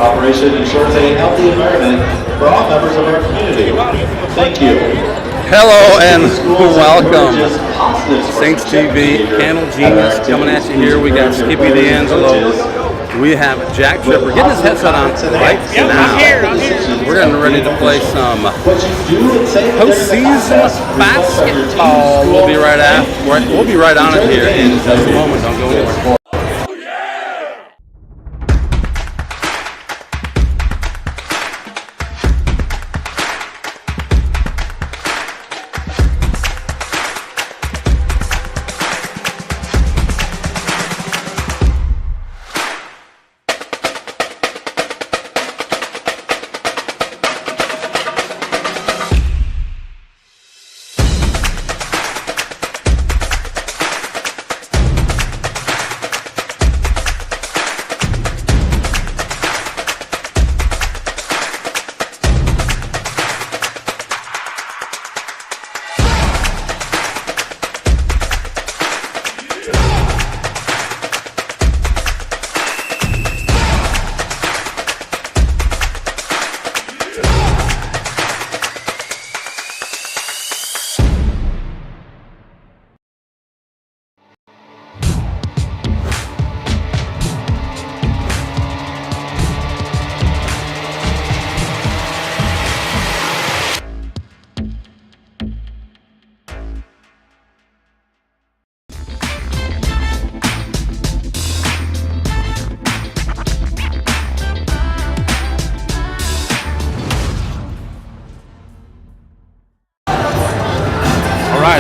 operation ensures a healthy environment for all members of our community. Thank you. Hello and welcome. Saints TV, Candle Genius coming at you here. We got Skippy D'Angelo. We have Jack Tripper getting his headset on right now. We're getting ready to play some postseason basketball. We'll be right on it here in just a moment. Don't go anywhere.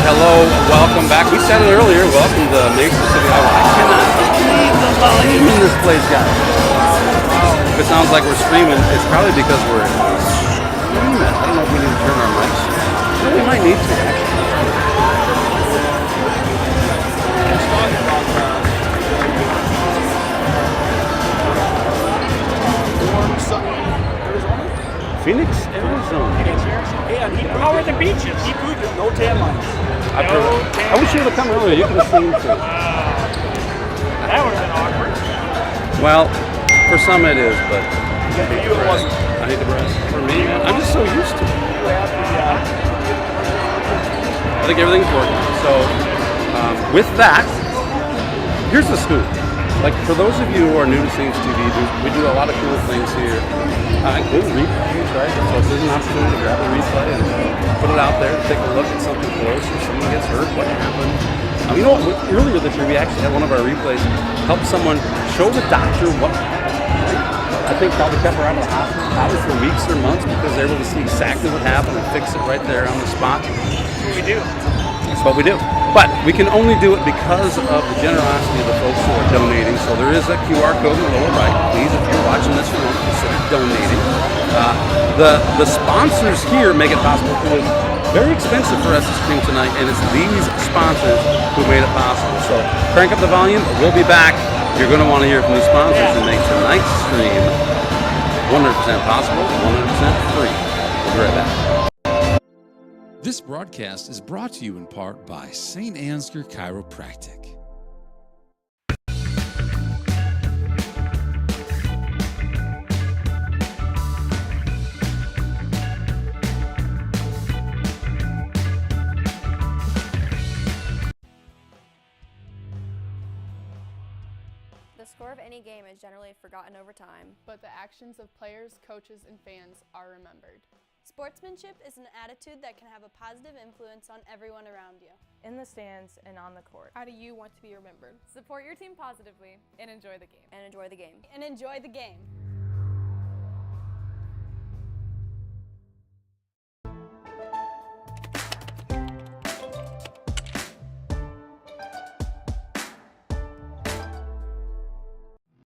Hello, welcome back. We said it earlier. Welcome to Mason City, Iowa. I cannot believe the volume in this place, guys. If it sounds like we're screaming, it's probably because we're screaming. I don't know if we need to turn our mics. Well, we might need to, actually. Phoenix, Arizona. Yeah, how are the beaches? He proved it. No tan lines. I wish you would have come earlier. You could have seen too. That would have been awkward. Well, for some it is, but For you it wasn't. I need to rest. For me, I'm just so used to it. I think everything's working. So, with that, here's the scoop. Like, for those of you who are new to Saints TV, we do a lot of cool things here. Including replays, right? So if there's an opportunity to grab a replay and put it out there, take a look at something close, or someone gets hurt, what happened? You know what? Earlier this year, we actually had one of our replays help someone show the doctor what happened. I think probably kept her out of the hospital probably for weeks or months because they were able to see exactly what happened and fix it right there on the spot. That's what we do. That's what we do. But we can only do it because of the generosity of the folks who are donating. So there is a QR code in the lower right. Please, if you're watching this, you want to consider donating. The sponsors here make it possible. It was very expensive for us to stream tonight, and it's these sponsors who made it possible. So crank up the volume. We'll be back. You're going to want to hear from these sponsors who make tonight's stream 100% possible, 100% free. We'll be right back. This broadcast is brought to you in part by St. Ansgar Chiropractic. The score of any game is generally forgotten over time, but the actions of players, coaches, and fans are remembered. Sportsmanship is an attitude that can have a positive influence on everyone around you. in the stands and on the court. How do you want to be remembered? Support your team positively and enjoy the game. And enjoy the game. And enjoy the game.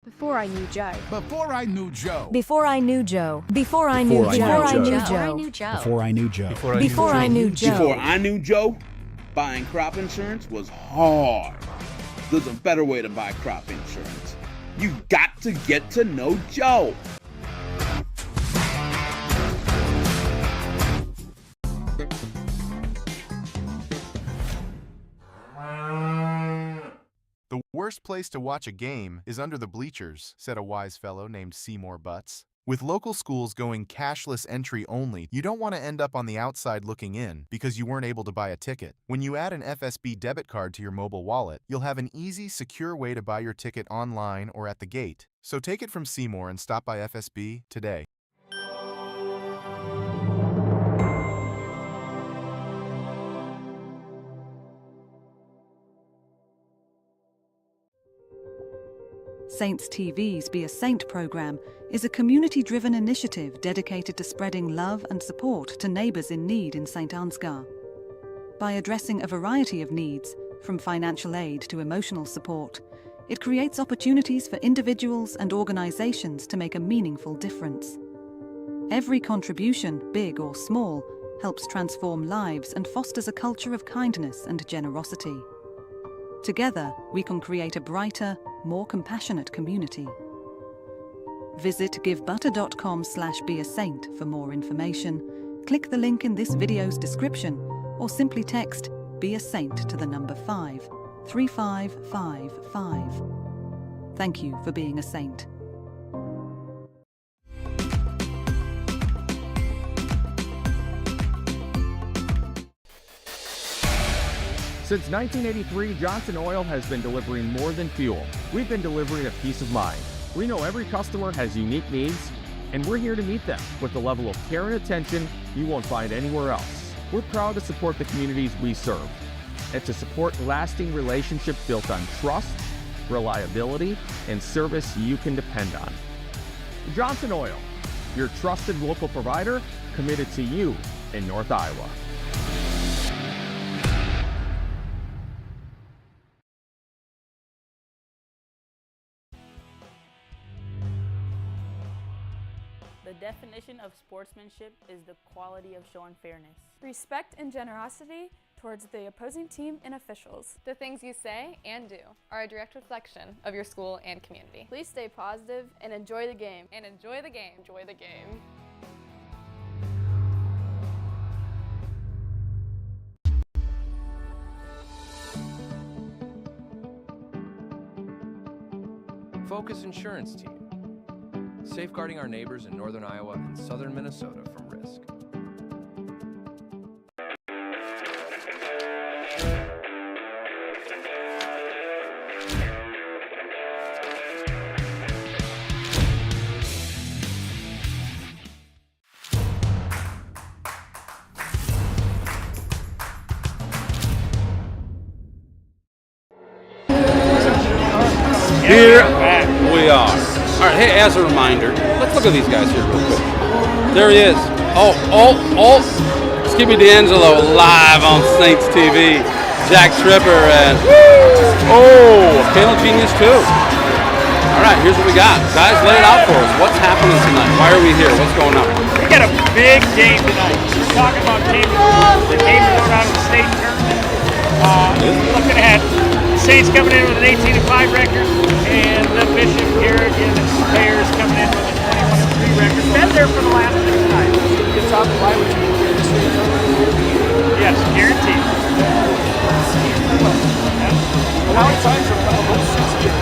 Before I knew Joe. Before I knew Joe. Before I knew Joe. Before I knew Joe. Before I knew Joe. Before I knew Joe. Before I knew Joe. Before I knew Joe, buying crop insurance was hard. There's a better way to buy crop insurance. You got to get to know Joe. The word worst place to watch a game is under the bleachers, said a wise fellow named Seymour Butts. With local schools going cashless entry only, you don't want to end up on the outside looking in because you weren't able to buy a ticket. When you add an FSB debit card to your mobile wallet, you'll have an easy, secure way to buy your ticket online or at the gate. So take it from Seymour and stop by FSB today. Saints TV's Be a Saint program is a community-driven initiative dedicated to spreading love and support to neighbours in need in St. Ansgar. By addressing a variety of needs, from financial aid to emotional support, it creates opportunities for individuals and organisations to make a meaningful difference. Every contribution, big or small, helps transform lives and fosters a culture of kindness and generosity. Together, we can create a brighter, more compassionate community. Visit givebutter.com/beasaint for more information. Click the link in this video's description or simply text Be a Saint to the number 53555. Thank you for being a saint. Since 1983, Johnson Oil has been delivering more than fuel. We've been delivering a peace of mind. We know every customer has unique needs, and we're here to meet them with the level of care and attention you won't find anywhere else. We're proud to support the communities we serve and to support lasting relationships built on trust, reliability, and service you can depend on. Johnson Oil, your trusted local provider committed to you in North Iowa. The definition of sportsmanship is the quality of showing fairness. Respect and generosity towards the opposing team and officials. The things you say and do are a direct reflection of your school and community. Please stay positive and enjoy the game. And enjoy the game. Enjoy the game. Focus Insurance Team. Safeguarding our neighbors in northern Iowa and southern Minnesota from risk. Here we are. All right, hey, as a reminder, let's look at these guys here real quick. There he is. Skippy D'Angelo live on Saints TV. Jack Tripper and, Panel Genius too. All right, here's what we got. Guys, lay it out for us. What's happening tonight? Why are we here? What's going on? We got a big game tonight. We're talking about the game out of the state tournament. Looking at Saints coming in with an 18-5 record, and the Bishop Garrigan Bears coming in with a 21-3 record. Been there for the last 6 nights. It's on the line with you. Yes, guaranteed. How many times have we won 6 years?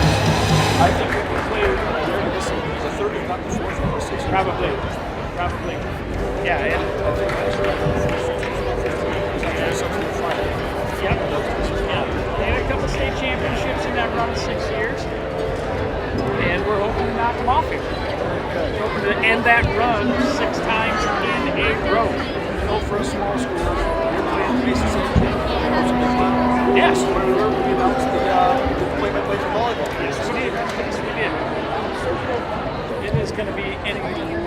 I think we can play this the third, if not the fourth, or 6 years. Probably. Yeah, I think that's right. Yep. They had a couple state championships in that run of 6 years, and we're hoping to knock them off here. We're hoping to end that run 6 times in a row. You know, for a small school, you're playing Mason St. Yes. We announced the play-by-play for volleyball. Yes, we did. It is going to be an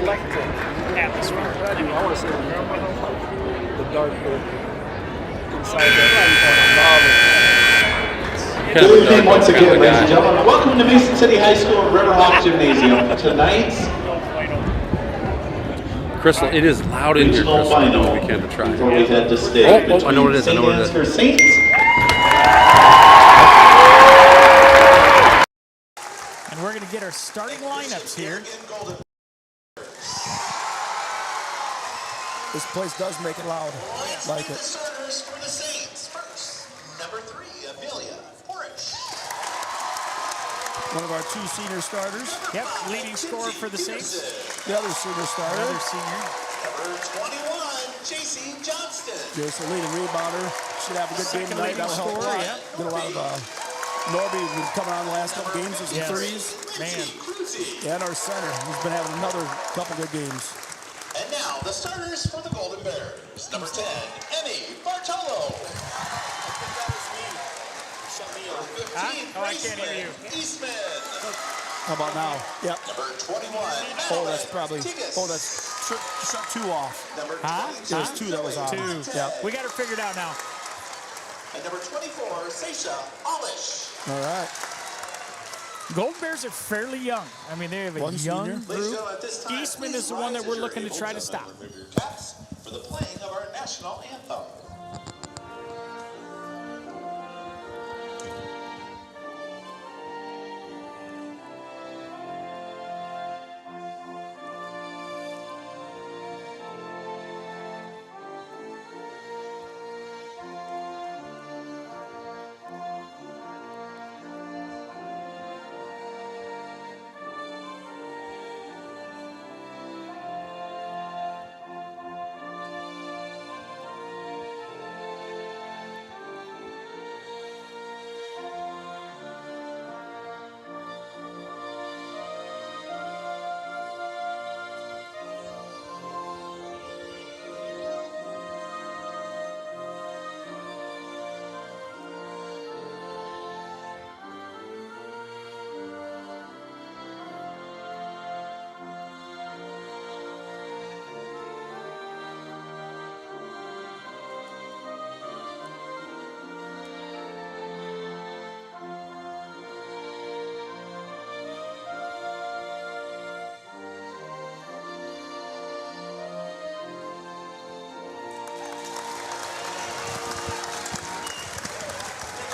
electric atmosphere. I want to say the dark inside that. Good evening once again, ladies and gentlemen. Welcome to Mason City High School Riverhawk Gymnasium. Tonight's Crystal, it is loud in here, Crystal. I know we can to try. Before we head to state. I know what it is. For Saints. And we're going to get our starting lineups here. This place does make it loud. Like it. Starters for the Saints. First, number 3, Amelia Forrest. one of our 2 senior starters. Yep, leading scorer for the Saints. The other senior starter. Another senior. Number 21, J.C. Johnston. Just a leading rebounder. Should have a good game Second tonight. leading That'll help a scorer, lot. yeah. Get a lot of Norby has been coming on the last couple games with some Yes. threes. Man. And our center, who's been having another couple good games. And now the starters for the Golden Bears. Number 10, Emmy Bartolo. Oh, I can't hear you. Eastman. How about now? Yep. Number 21, Oh, that's probably. Tigas. Oh, that's shut 2 off. Number Huh? There was 2 that was off. 2. Yep. We got her figured out now. And number 24, Seisha Alish. All right. Golden Bears are fairly young. I mean, they have a One young senior. group. Eastman is the one that we're looking to try to stop. Remove your caps for the playing of our national anthem.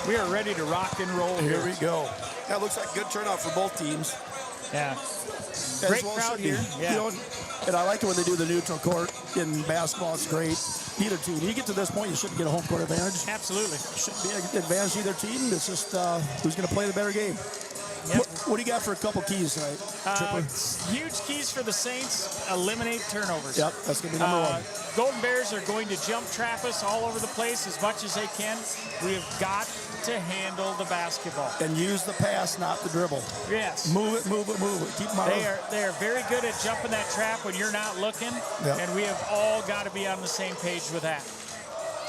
We are ready to rock and roll Here we go. That looks like a good turnout for both teams. Yeah. As Great well crowd should be. here. Yeah. You know, and I like it when they do the neutral court in basketball. It's great. Either team. You get to this point, you shouldn't get a home court advantage. Absolutely. Shouldn't be an advantage to either team. It's just who's going to play the better game. Yep. What do you got for a couple keys tonight, Tripper? Huge keys for the Saints, eliminate turnovers. Yep, that's going to be number one. Golden Bears are going to jump trap us all over the place as much as they can. We have got to handle the basketball. And use the pass, not the dribble. Yes. Move it, move it, move it. Keep them out They are very good at jumping that trap when you're not looking, Yep. and we have all got to be on the same page with that.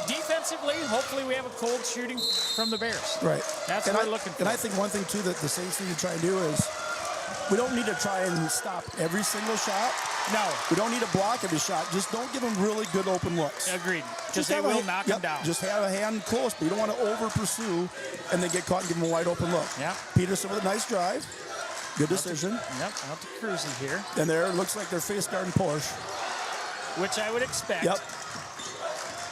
Defensively, hopefully we have a cold shooting from the Bears. Right. That's what we're looking for. And I think one thing, too, that the Saints need to try and do is we don't need to try and stop every single shot. No. We don't need to block every shot. Just don't give them really good open looks. Agreed. Because they have a will hand- knock yep, them down. Just have a hand close, but you don't want to over-pursue and then get caught and give them a wide open look. Yeah. Peterson with a nice drive. Good decision. Yep, out to Cruzy here. And there, it looks like they're face guarding Porsche. Which I would expect. Yep.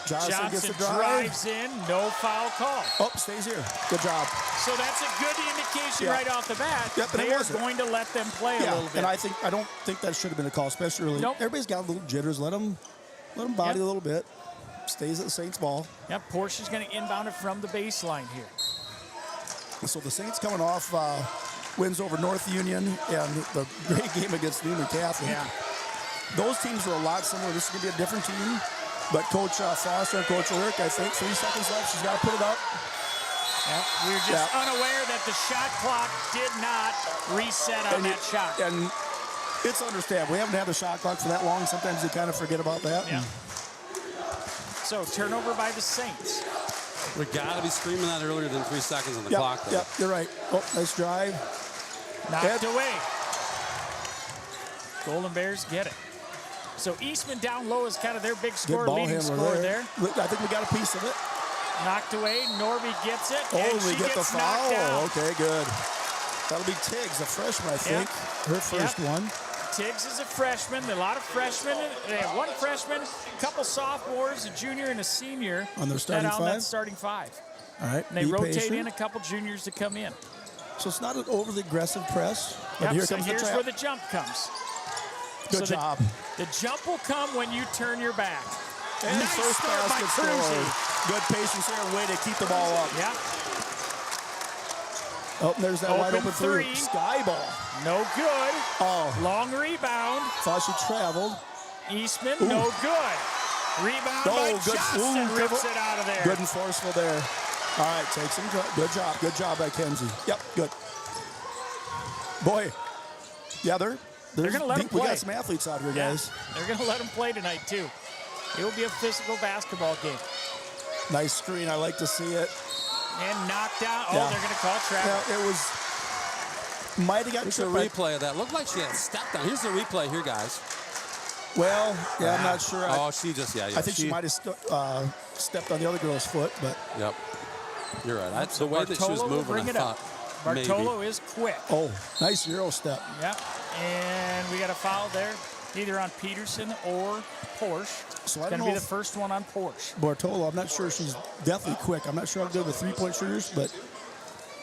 Johnson gets the drive. drives in, no foul call. Oh, stays here. Good job. So that's a good indication Yeah. right off the bat. Yep, and it they are wasn't. going to let them play a Yeah, little bit. and I don't think that should have been a call, especially early. Nope. Everybody's got little jitters. Let them body a little bit. Stays at the Saints ball. Yep, Porsche is going to inbound it from the baseline here. So the Saints coming off wins over North Union and the great game against Newman Catholic. Yeah. Those teams were a lot similar. This is going to be a different team. But Coach Foster and Coach O'Rourke, I think 3 seconds left. She's got to put it up. Yep. We were just unaware that the shot clock did not reset on that shot. And it's understandable. We haven't had the shot clock for that long. Sometimes you kind of forget about that. Yeah. So turnover by the Saints. We got to be screaming that earlier than 3 seconds on the clock, though. Yep, you're right. Oh, nice drive. Knocked away. Golden Bears get it. So Eastman down low is kind of their big scorer, leading scorer there. I think we got a piece of it. Knocked away. Norby gets it. Oh, and we she get the gets knocked foul. down. Okay, good. That'll be Tiggs, a freshman, I think. Her first one. Tiggs is a freshman. A lot of freshmen. They have one freshman, a couple sophomores, a junior and a senior. On their starting that five? Starting five. All right. And they be rotate patient. in a couple juniors to come in. So it's not an overly aggressive press. But Yep, here so comes here's the trap. where the jump comes. Good So job. The jump will come when you turn your back. And nice first start by basket Cruzy. scored. Good patience there, way to keep the ball up. Yeah. Oh, and there's that wide open three. Sky ball. No good. Oh. Long rebound. Thought she traveled. Eastman, Ooh. no good. Rebound by Johnson, rips it out of there. Good and forceful there. All right, take some. Good job. Good job by Kenzie. Yep, good. Boy, yeah, they're going to let them play. We got some athletes out here, guys. They're going to let them play tonight, too. It will be a physical basketball game. Nice screen. I like to see it. And knocked out. Oh, they're going to call travel. Yeah, it was. Might have got tripped. Here's a replay of that. Looked like she had stepped on. Here's the replay here, guys. Well, yeah, I'm not sure. Oh, she just, I think she might have stepped on the other girl's foot, but. Yep. You're right. That's the way that she was moving, I thought. Bartolo is quick. Oh, nice Euro step. Yep. And we got a foul there, either on Peterson or Porsche. So it's going to be the first one on Porsche. Bartolo, I'm not sure. She's definitely quick. I'm not sure how good with three-point shooters, but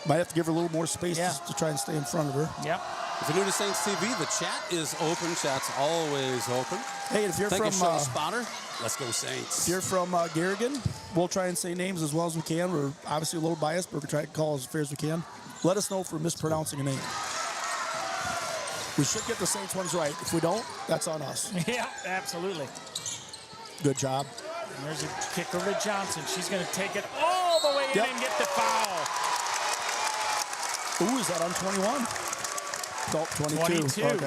might have to give her a little more space to try and stay in front of her. Yep. If you're new to Saints TV, the chat is open. Chat's always open. Hey, if you're Thank from you, Spotter, let's go Saints. If you're from Garrigan, we'll try and say names as well as we can. We're obviously a little biased, but we'll try to call as fair as we can. Let us know if we're mispronouncing a name. We should get the Saints ones right. If we don't, that's on us. Yeah, absolutely. Good job. And there's a kick over to Johnson. She's going to take it all the way in and get the foul. Ooh, is that on 21? No, 22.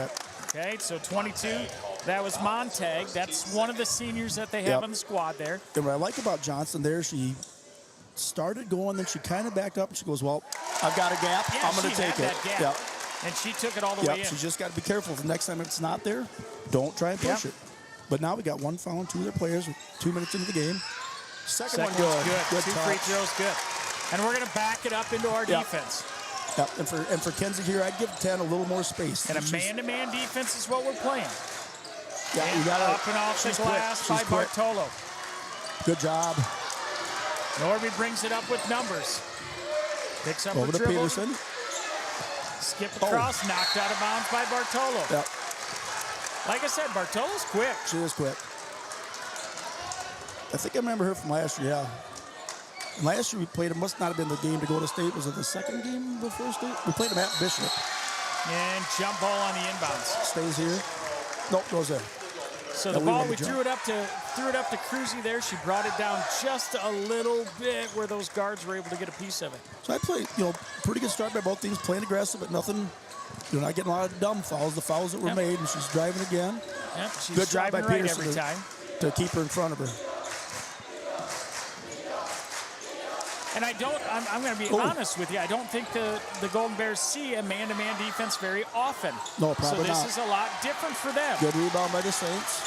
Okay, so 22. That was Montag. That's one of the seniors that they have on the squad there. And what I like about Johnson there, she started going, then she kind of backed up, and she goes, well, I've got a gap. Yeah, I'm going to take it. Yep. And she took it all the way in. So just got to be careful. The next time it's not there, don't try and push it. But now we got one foul on two of their players with 2 minutes into the game. Second one good. Two free throws good. And we're going to back it up into our defense. Yep. And for Kenzie here, I'd give 10 a little more space. And a man-to-man defense is what we're playing. Yeah, you got up and off the glass by Bartolo. Good job. Norby brings it up with numbers. Picks up over a to dribble. Peterson. Skip across, knocked out of bounds by Bartolo. Yep. Like I said, Bartolo's quick. She is quick. I think I remember her from last year, yeah. Last year we played, it must not have been the game to go to state. Was it the second game before state? We played them at Bishop. And jump ball on the inbounds. Stays here. Nope, goes there. So the ball, we threw it up to Cruzy there. She brought it down just a little bit where those guards were able to get a piece of it. So I played, pretty good start by both teams, playing aggressive, but nothing, not getting a lot of dumb fouls. The fouls that were made, and she's driving again. Yep, she's good job by right Peterson every time to keep her in front of her. And I'm going to be honest with you, I don't think the Golden Bears see a man-to-man defense very often. No, probably not. So this is a lot different for them. Good rebound by the Saints.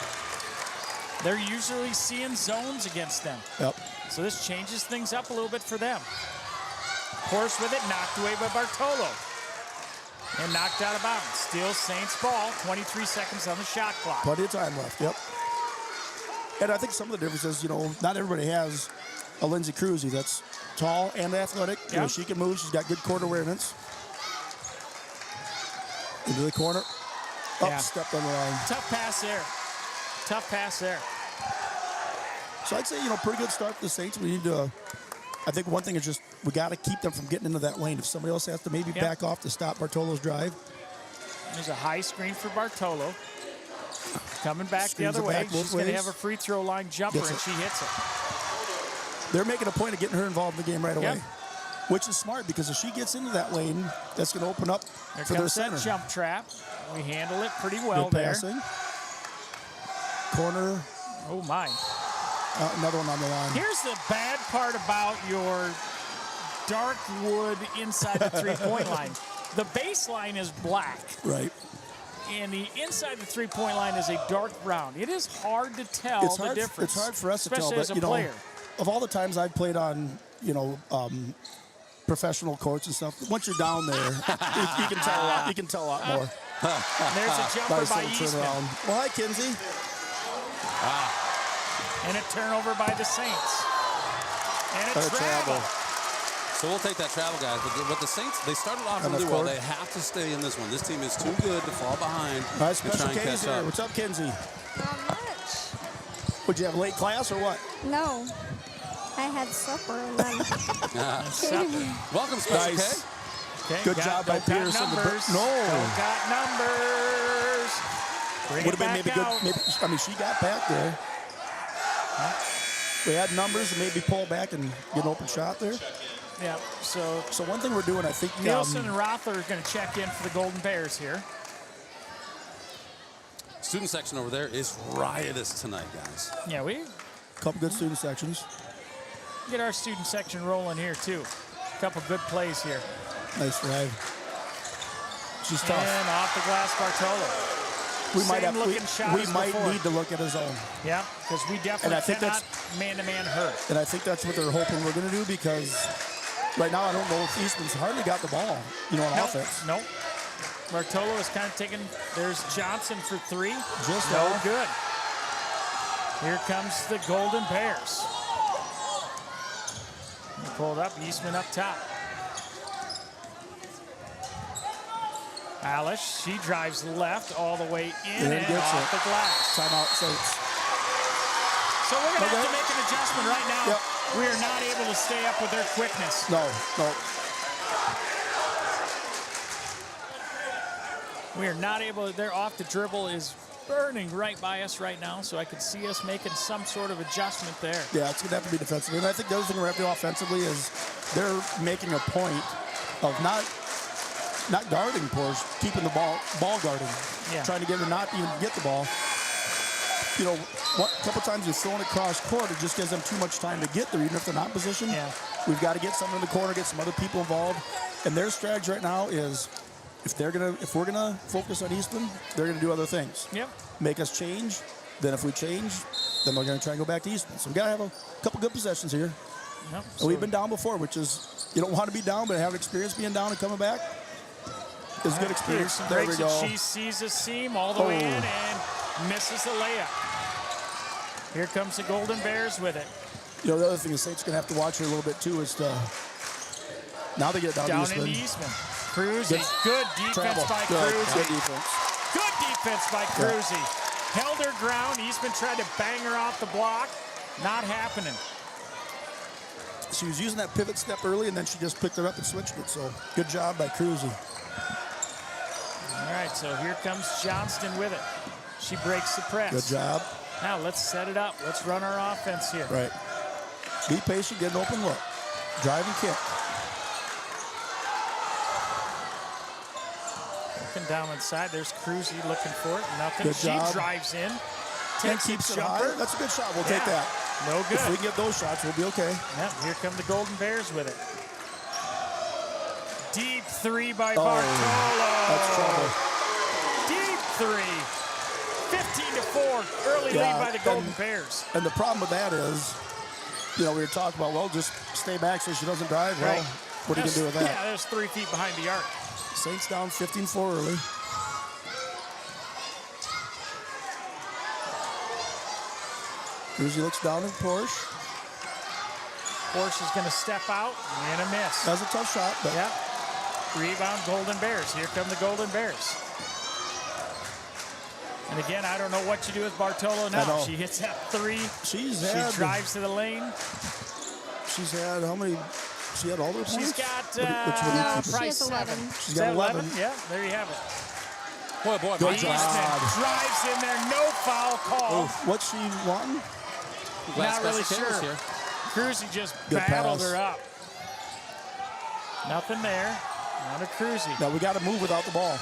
They're usually seeing zones against them. Yep. So this changes things up a little bit for them. Horse with it, knocked away by Bartolo. And knocked out of bounds. Still Saints ball, 23 seconds on the shot clock. Plenty of time left, yep. And I think some of the difference is, not everybody has a Lindsay Cruzy that's tall and athletic. Yep. She can move. She's got good court awareness. Into the corner. Stepped on the line. Tough pass there. So I'd say, pretty good start for the Saints. We need to, I think one thing is just, we got to keep them from getting into that lane. If somebody else has to maybe back off to stop Bartolo's drive. There's a high screen for Bartolo. Coming back the other way. She's going to have a free throw line jumper, and she hits it. They're making a point of getting her involved in the game right away, which is smart because if she gets into that lane, that's going to open up for their center. That jump trap. We handle it pretty well good passing. Corner. Oh, my. Another one on the line. Here's the bad part about your dark wood inside the three-point line. The baseline is black. Right. And the inside the three-point line is a dark brown. It is hard to tell the difference. It's hard for us to tell, especially as a player. Of all the times I've played on, professional courts and stuff, once you're down there, you can tell a lot. You can tell a lot more. There's a jumper by Eastman. Well, hi, Kinsey. And a turnover by the Saints. And a travel. So we'll take that travel, guys. But the Saints, they started off really well. They have to stay in this one. This team is too good to fall behind and try and catch up. What's up, Kinsey? Not much. Would you have late class or what? No. I had supper and then... Welcome, Special K. Okay, Good job by Peterson. Numbers. No. Don't got numbers. Bring Would it have been back maybe out. good. Maybe, I mean, she got back there. We had numbers and maybe pull back and get an open shot there. Yeah. So one thing we're doing, I think, Nielsen and Rothler are going to check in for the Golden Bears here. Student section over there is riotous tonight, guys. Yeah, we couple good student sections. Get our student section rolling here too. Couple good plays here. Nice drive. She's tough. And off the glass, Bartolo. We might have. We might before. need to look at his own. Yeah, because we definitely cannot man-to-man her. And I think that's what they're hoping we're going to do, because right now I don't know if Eastman's hardly got the ball, on offense. Nope. Bartolo is kind of taking. There's Johnson for three. Just no off. good. Here comes the Golden Bears. Pulled up, Eastman up top. Alice, she drives left all the way in and off the glass. Timeout, Saints. So we're going to have to make an adjustment right now. Yep. We are not able to stay up with their quickness. No. We are not able. Their off the dribble is burning right by us right now, so I could see us making some sort of adjustment there. Yeah, it's going to have to be defensive. And I think the other thing we're having to do offensively is they're making a point of not guarding Porsche, keeping the ball guarding. Yeah. Trying to get her not even get the ball. A couple times they're throwing it across court, it just gives them too much time to get there, even if they're not in position. Yeah. We've got to get someone in the corner, get some other people involved. And their strategy right now is, if we're gonna focus on Eastman, they're gonna do other things. Yep. Make us change. Then if we change, then they're gonna try and go back to Eastman. So we gotta have a couple good possessions here. Yep. And we've been down before, which is, you don't want to be down, but have experience being down and coming back is good experience. There we go. She sees a seam all the way in and misses the layup. Here comes the Golden Bears with it. The other thing the Saints gonna have to watch here a little bit too is now they get down to Eastman. In Eastman. Cruzy. Good defense by Cruzy. Good defense. Good defense by Cruzy. Held her ground. Eastman tried to bang her off the block. Not happening. She was using that pivot step early, and then she just picked her up and switched it. So good job by Cruzy. All right, so here comes Johnston with it. She breaks the press. Good job. Now let's set it up. Let's run our offense here. Right. Be patient, get an open look. Drive and kick. Looking down inside, there's Cruzy looking for it. Nothing. Good job. She drives in. And keeps it high. That's a good shot. We'll take that. No good. If we can get those shots, we'll be okay. Yep, here come the Golden Bears with it. Deep three by Bartolo. That's trouble. Deep three. 15-4. Early lead by the Golden Bears. And the problem with that is, we were talking about, well, just stay back so she doesn't drive. Well, what are you going to do with that? Yeah, there's 3 feet behind the arc. Saints down 15-4 early. Cruzy looks down at Porsche. Porsche is going to step out and a miss. That was a tough shot. But yep. Rebound, Golden Bears. Here come the Golden Bears. And again, I don't know what you do with Bartolo now. She hits that three. She drives to the lane. She's had how many? She had all those points? She's got probably 7. She's got 11. Yeah, there you have it. Boy, good job. Drives in there, no foul call. What's she wanting? Not really sure. Cruzy just battled her up. Nothing there. Not a Cruzy. No, we got to move without the ball.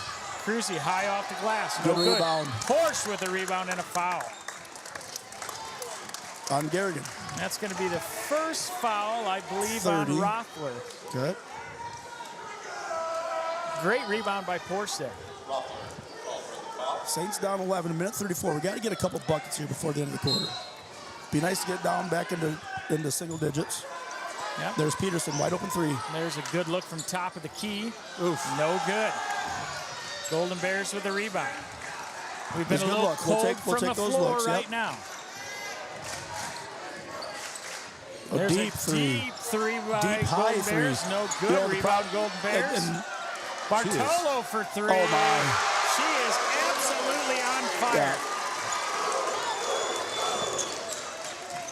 Cruzy high off the glass. Good rebound. Porsche with a rebound and a foul. On Garrigan. That's going to be the first foul, I believe, 30. on Rothler. Good. Great rebound by Porsche there. Saints down 11, a minute 34. We got to get a couple buckets here before the end of the quarter. Be nice to get down back into single digits. Yep. There's Peterson, wide open three. There's a good look from top of the key. Oof. No good. Golden Bears with the rebound. We've been a little cold from the floor right now. A deep three. Deep three by Golden Bears. No good. Rebound Golden Bears. Bartolo for three. Oh, my. She is absolutely on fire. Yeah.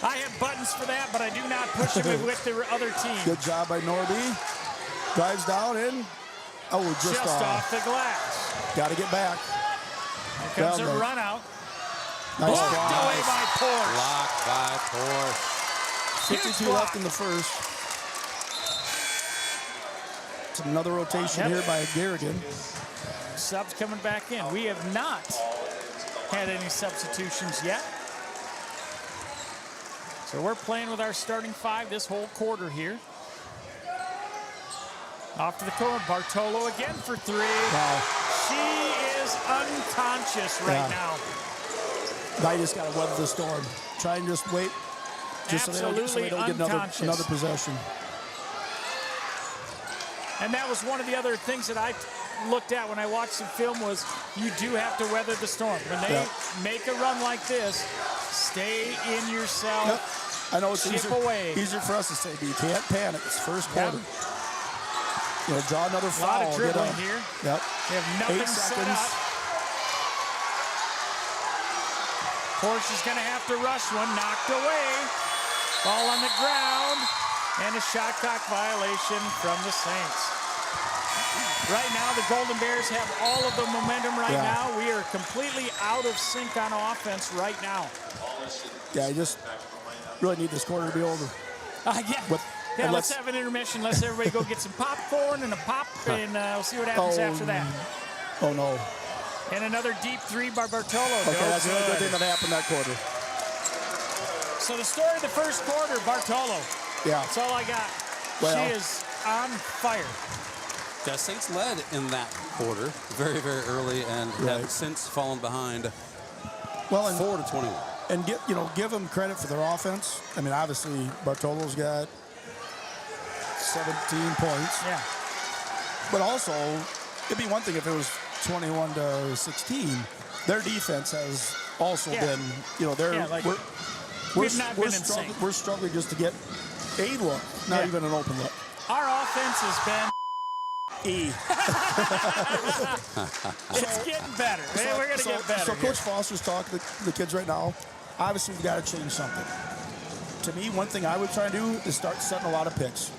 I have buttons for that, but I do not push them with the other team. Good job by Norby. Drives down in. Oh, just off the glass. Got to get back. Here comes a run out. Nice blocked away by Porsche. Blocked by Porsche. 52 left in the first. It's another rotation here by Garrigan. Subs coming back in. We have not had any substitutions yet. So we're playing with our starting 5 this whole quarter here. Off to the corner, Bartolo again for 3. Wow. She is unconscious right now. Now you just got to weather the storm. Try and just wait. Just Absolutely so they don't get another possession. And that was one of the other things that I looked at when I watched the film was you do have to weather the storm. When they make a run like this, stay in yourself. I know it's easier for us to say, but you can't panic. It's first quarter. You know, draw another foul. A lot of dribbling here. Yep. They have nothing set up. Porsche is going to have to rush one. Knocked away. Ball on the ground. And a shot clock violation from the Saints. Right now, the Golden Bears have all of the momentum right now. We are completely out of sync on offense right now. Yeah, you just really need this quarter to be over. Let's have an intermission. Let's everybody go get some popcorn and a pop, and we'll see what happens after that. Oh, no. And another deep 3 by Bartolo. Okay, that's the only good thing that happened that quarter. So the story of the first quarter, Bartolo. Yeah. That's all I got. Well, she is on fire. The Saints led in that quarter very, very early and have since fallen behind 4-21. And give them credit for their offense. I mean, obviously, Bartolo's got 17 points. Yeah. But also, it'd be one thing if it was 21-16. Their defense has also been, we're struggling just to get a look, not even an open look. Our offense has been it's getting better. We're going to get better. So Coach Foster's talking to the kids right now. Obviously, we've got to change something. To me, one thing I would try to do is start setting a lot of picks.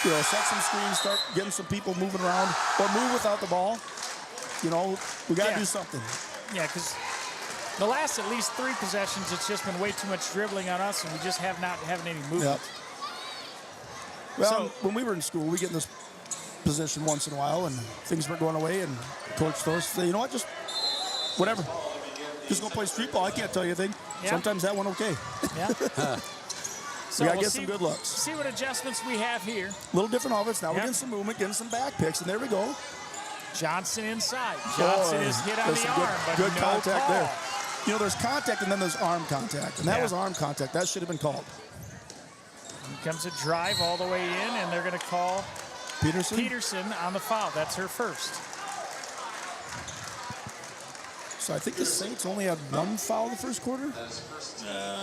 Set some screens, start getting some people moving around, or move without the ball. We got to do something. Yeah, because the last at least 3 possessions, it's just been way too much dribbling on us, and we just have not having any movement. Yep. Well, when we were in school, we get in this position once in a while, and things weren't going away, and Coach Thorst say, you know what, just whatever. Just go play street ball. I can't tell you anything. Yeah. Sometimes that went okay. Yeah. So we got to get some good looks. See what adjustments we have here. A little different offense. Now we're getting some movement, getting some back picks, and there we go. Johnson inside. Johnson is hit on the arm, but good no contact call. there. There's contact, and then there's arm contact, and that was arm contact. That should have been called. Here comes a drive all the way in, and they're going to call Peterson on the foul. That's her first. So I think the Saints only had 1 foul in the first quarter?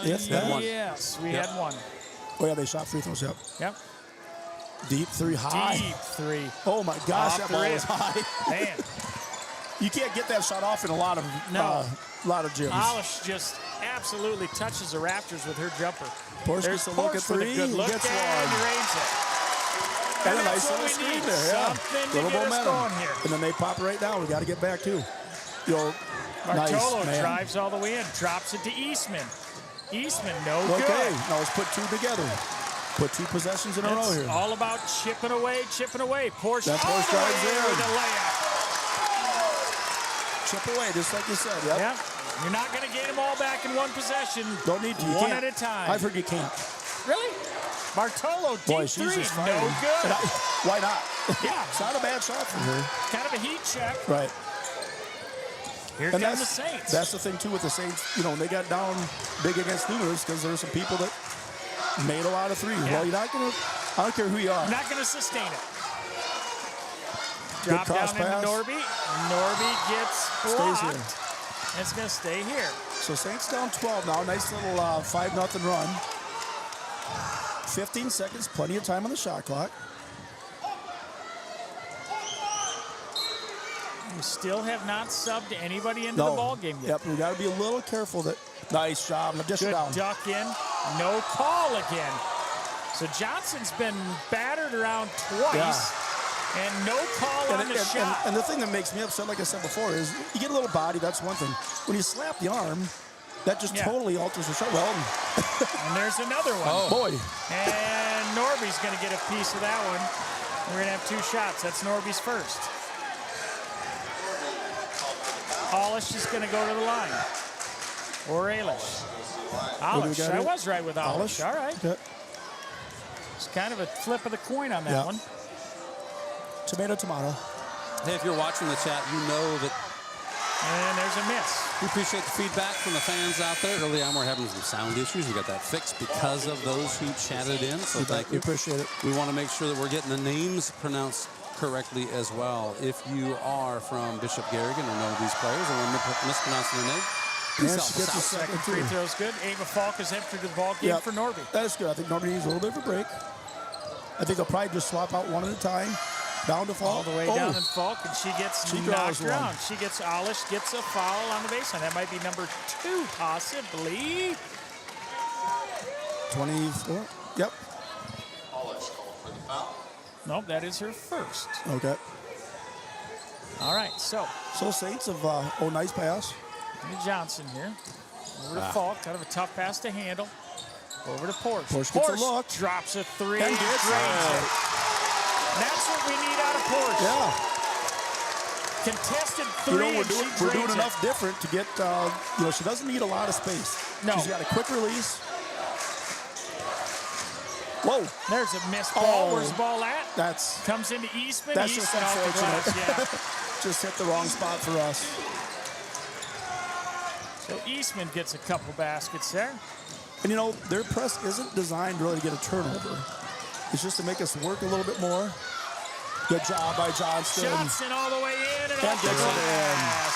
Yes, we had 1. Oh, yeah, they shot free throws, Yep. Deep 3, high. Deep 3. Oh, my gosh, that ball was high. Man. You can't get that shot off in a lot of gyms. Polish just absolutely touches the rafters with her jumper. Porsche gets a look at 3, good look, gets and 1. drains it. And a nice little screen there, Something to little get momentum. us going here. And then they pop right down. We got to get back, too. Bartolo nice, drives all the way in, drops it to Eastman. Eastman, no good. Okay, now let's put 2 together. Put 2 possessions in a row here. All about chipping away. Porsche drives there. With a layup. Chip away, just like you said. Yep. You're not going to get them all back in 1 possession. Don't need to. One at a time. I've heard you can't. Really? Bartolo, deep 3, no good. Why not? Yeah. It's not a bad shot for her. Kind of a heat check. Right. Here come the Saints. That's the thing, too, with the Saints. They got down big against Newlands because there were some people that made a lot of threes. Yeah. Well, you're not going to, I don't care who you are. You're not going to sustain it. Good Drop down pass. into Norby. Norby gets blocked. Stays here. It's going to stay here. So Saints down 12 now. Nice little 5-0 run. 15 seconds, plenty of time on the shot clock. We still have not subbed anybody into the ball game yet. Yep, we got to be a little careful. Nice job. Good down. duck in. No call again. So Johnson's been battered around twice. And no call on the shot. And the thing that makes me upset, like I said before, is you get a little body, that's one thing. When you slap the arm, that just totally alters the shot. Well, and there's another one. Oh, boy. And Norby's going to get a piece of that one. We're going to have 2 shots. That's Norby's first. Alish is going to go to the line. Or Alish. Alish. I was right with Alish. All right. Okay. It's kind of a flip of the coin on that one. Tomato, tomato. Hey, if you're watching the chat, you know that. And there's a miss. We appreciate the feedback from the fans out there. Early on, we're having some sound issues. We got that fixed because of those who chatted in. So thank you. We appreciate it. We want to make sure that we're getting the names pronounced correctly as well. If you are from Bishop Garrigan or know these players and we're mispronouncing their name, And she gets a second free throw's good. Ava Falk has entered the ball game for Norby. That is good. I think Norby needs a little bit of a break. I think they'll probably just swap out one at a time. Down to Falk. All the way down in Falk, and she gets knocked around. She gets Alish, gets a foul on the baseline. That might be number 2, possibly. 24. Yep. Nope, that is her first. Okay. All right, so Saints have, nice pass. Johnson here. Over to Falk, kind of a tough pass to handle. Over to Porsche. Porsche gets a look. Drops a 3. And gets it. That's what we need out of Porsche. Yeah. Contested 3. We're doing enough different to get, she doesn't need a lot of space. No. She's got a quick release. Whoa. There's a missed ball. Where's the ball at? Comes into Eastman. That's Eastman just off the glass. unfortunate. Just hit the wrong spot for us. So Eastman gets a couple baskets there. And their press isn't designed really to get a turnover. It's just to make us work a little bit more. Good job by Johnston. Johnson all the way in and off the glass.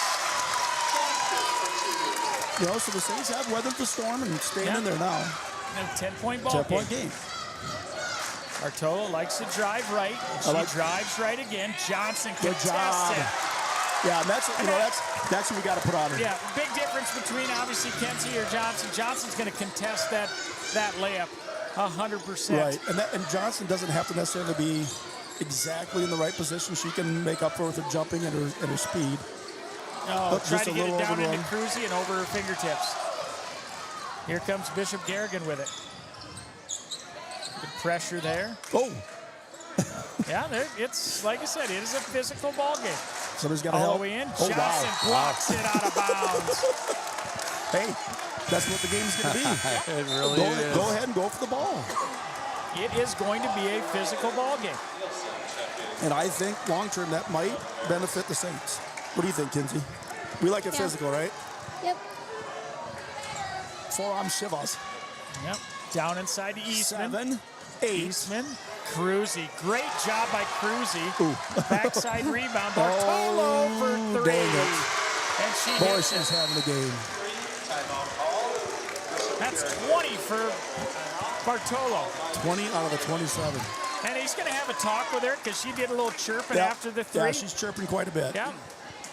So the Saints have weathered the storm and staying in there now. And a 10-point ball 10-point game. Artola likes to drive right. She drives right again. Johnson contests it. Yeah, and that's what we got to put on her. Yeah, big difference between obviously Kenzie or Johnson. Johnson's going to contest that layup 100%. Right, and Johnson doesn't have to necessarily be exactly in the right position. She can make up for it with her jumping and her speed. Oh, try to get it down into Cruzy and over her fingertips. Here comes Bishop Garrigan with it. Good pressure there. Oh. Yeah, it's like I said, it is a physical ball game. Somebody's got to help. All the way in. Johnson blocks it out of bounds. Hey, that's what the game's going to be. It really is. Go ahead and go for the ball. It is going to be a physical ball game. And I think long-term that might benefit the Saints. What do you think, Kinsey? We like it physical, right? Yep. Forearm shivas. Yep. Down inside to Eastman. 7, 8. Eastman. Cruzy. Great job by Cruzy. Backside rebound. Bartolo for 3. Dang it. And she Boy, hits she's it. having a game. That's 20 for Bartolo. 20 out of the 27. And he's going to have a talk with her because she did a little chirping after the 3. Yeah, she's chirping quite a bit. Yeah.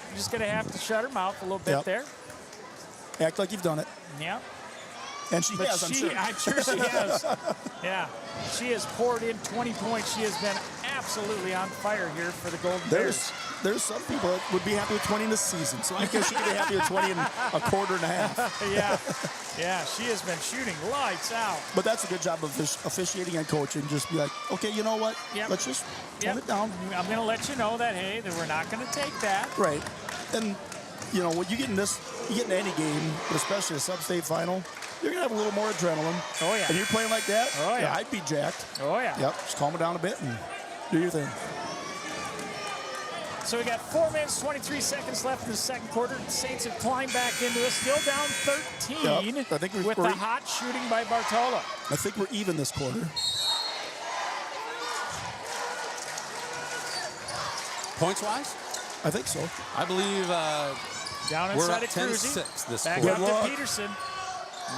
You're just going to have to shut her mouth a little bit there. Act like you've done it. Yeah. And she has, I'm sure. I'm sure she has. Yeah. She has poured in 20 points. She has been absolutely on fire here for the Golden Bears. There's some people that would be happy with 20 in this season, so I guess she could be happy with 20 in a quarter and a half. Yeah, she has been shooting lights out. But that's a good job of officiating and coaching. Just be like, okay, you know what? Let's just tone it down. I'm going to let you know that, hey, that we're not going to take that. Right. And, when you get in any game, but especially a sub-state final, you're going to have a little more adrenaline. Oh, yeah. And you're playing like that, oh, yeah. I'd be jacked. Oh, yeah. Yep, just calm it down a bit and do your thing. So we got 4 minutes, 23 seconds left in the second quarter. The Saints have climbed back into it, still down 13 I think with the hot shooting by Bartolo. I think we're even this quarter. Points-wise? I think so. I believe down we're inside up of Cruzy. 10-6 this Back quarter. up to Peterson.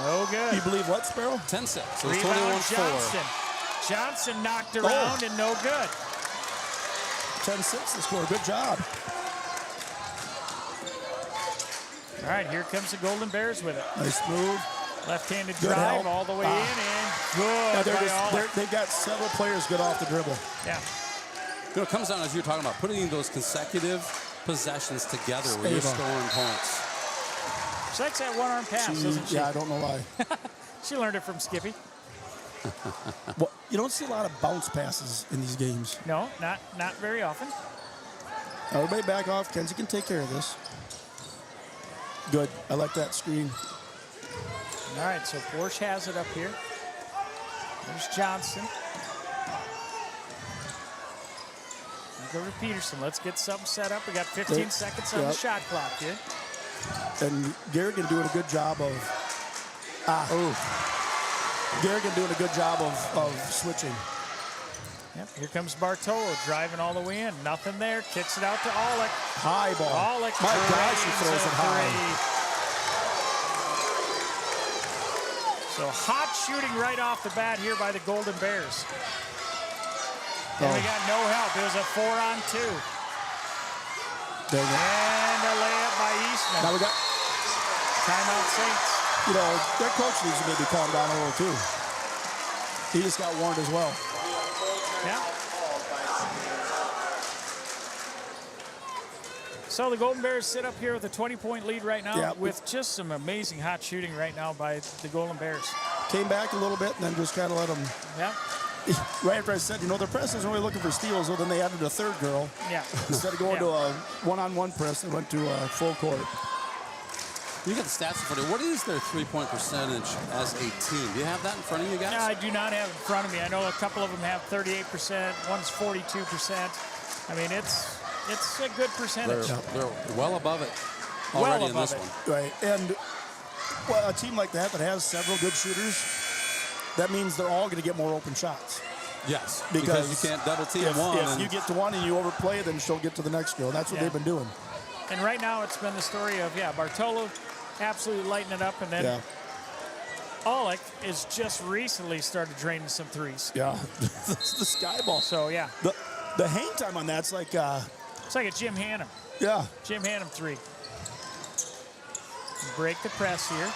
No good. You believe what, Sparrow? 10-6. So it's Rebound 21-4. Johnson. Johnson knocked around and no good. 10-6 this quarter. Good job. All right, here comes the Golden Bears with it. Nice move. Left-handed Good drive help. all the way in and good. They've got several players good off the dribble. Yeah. You know, it comes down, as you're talking about, putting those consecutive possessions together where you're scoring points. She likes that one-arm pass, doesn't she? Yeah, I don't know why. She learned it from Skippy. Well, you don't see a lot of bounce passes in these games. No, not very often. Everybody back off. Kenzie can take care of this. Good. I like that screen. All right, so Porsche has it up here. There's Johnson. Go to Peterson. Let's get something set up. We got 15 seconds on the shot clock here. And Garrigan doing a good job of. Garrigan doing a good job of switching. Yep, here comes Bartolo driving all the way in. Nothing there. Kicks it out to Aulick. High ball. Aulick. My gosh, she throws it high. So hot shooting right off the bat here by the Golden Bears. And we got no help. It was a 4-on-2. There you go. And a layup by Eastman. Now we got timeout Saints. You know, their coach needs to maybe calm down a little too. He just got warned as well. Yeah. So the Golden Bears sit up here with a 20-point lead right now with just some amazing hot shooting right now by the Golden Bears. Came back a little bit and then just kind of let them. Yeah. Right after I said, you know, their press isn't really looking for steals, so then they added a third girl. Yeah. Instead of going to a one-on-one press, they went to a full court. You got the stats in front of you. What is their three-point percentage as a team? Do you have that in front of you guys? No, I do not have it in front of me. I know a couple of them have 38%. One's 42%. I mean, it's a good percentage. They're well above it already in this one. Right, and a team like that has several good shooters, that means they're all going to get more open shots. Yes, because you can't double team one. If you get to one and you overplay, then she'll get to the next girl. That's what they've been doing. And right now it's been the story of, Bartolo absolutely lighting it up, and then Aulick is just recently started draining some threes. Yeah, that's the sky ball. So, The hang time on that's like... it's like a Jim Hannum. Yeah. Jim Hannum three. Break the press here.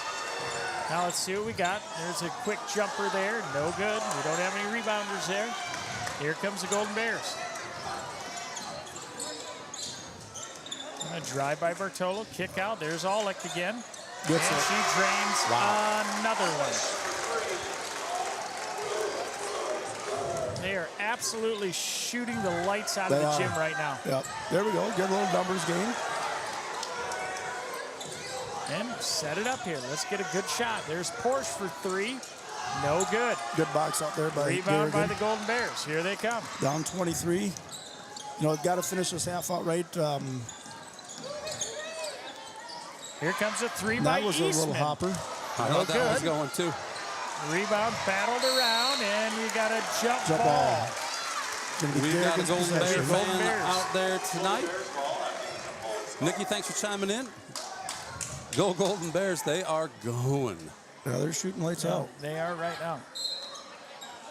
Now let's see what we got. There's a quick jumper there. No good. We don't have any rebounders there. Here comes the Golden Bears. A drive by Bartolo. Kick out. There's Aulick again. And she drains another one. They are absolutely shooting the lights out of the gym right now. Yep. There we go. Get a little numbers game. And set it up here. Let's get a good shot. There's Porsche for three. No good. Good box out there by Rebound Garrigan. by the Golden Bears. Here they come. Down 23. You know, got to finish this half out right. Here comes a three by That was Eastman. a little hopper. I thought that was going too. Rebound battled around, and we got a jump ball. We've got a Golden Bear fan out there tonight. Nikki, thanks for chiming in. Go Golden Bears, they are going. Yeah, they're shooting lights out. They are right now.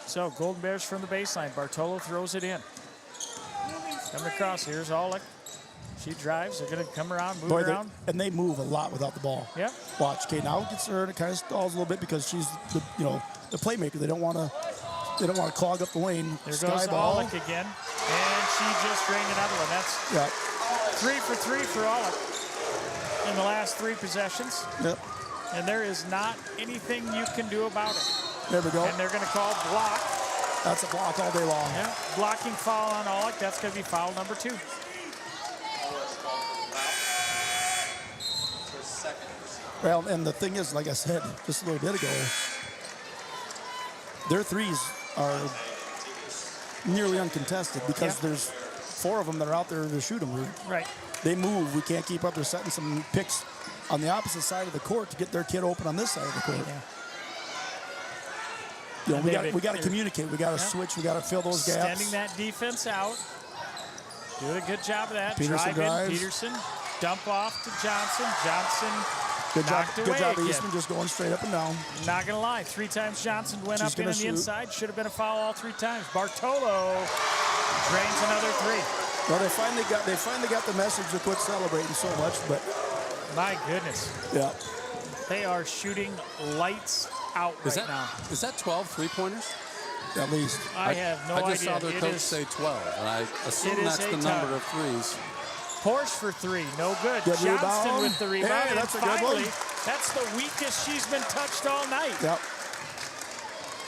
So Golden Bears from the baseline. Bartolo throws it in. Coming across, here's Aulick. She drives, they're gonna come around, move around. And they move a lot without the ball. Yep. Watch, okay, now it gets her and it kind of stalls a little bit because she's the playmaker. They don't want to clog up the lane. There goes Aulick again. And she just drained another one. That's 3 for 3 for Aulick in the last 3 possessions. Yep. And there is not anything you can do about it. There we go. And they're going to call block. That's a block all day long. Yeah. Blocking foul on Aulick. That's going to be foul number 2. Well, and the thing is, like I said just a little bit ago, their threes are nearly uncontested because there's 4 of them that are out there to shoot them. Right. They move. We can't keep up. They're setting some picks on the opposite side of the court to get their kid open on this side of the court. Yeah. You know, we got to communicate. We got to switch. We got to fill those gaps. Extending that defense out. Doing a good job of that. Peterson Drive in. Peterson. Dump off to Johnson. Johnson. Good job, again. Eastman, just going straight up and down. Not going to lie. 3 times Johnson went up in on the inside. Should have been a foul all 3 times. Bartolo drains another 3. Well, they finally got the message to quit celebrating so much, but my goodness. Yeah. They are shooting lights out right now. Is that 12 3-pointers? at least. I have no idea. I just saw their coach say 12, and I assume that's the number of threes. Porsche for three, no good. Good Johnston rebound. with the rebound. Hey, that's and a good finally, one. that's the weakest she's been touched all night. Yep.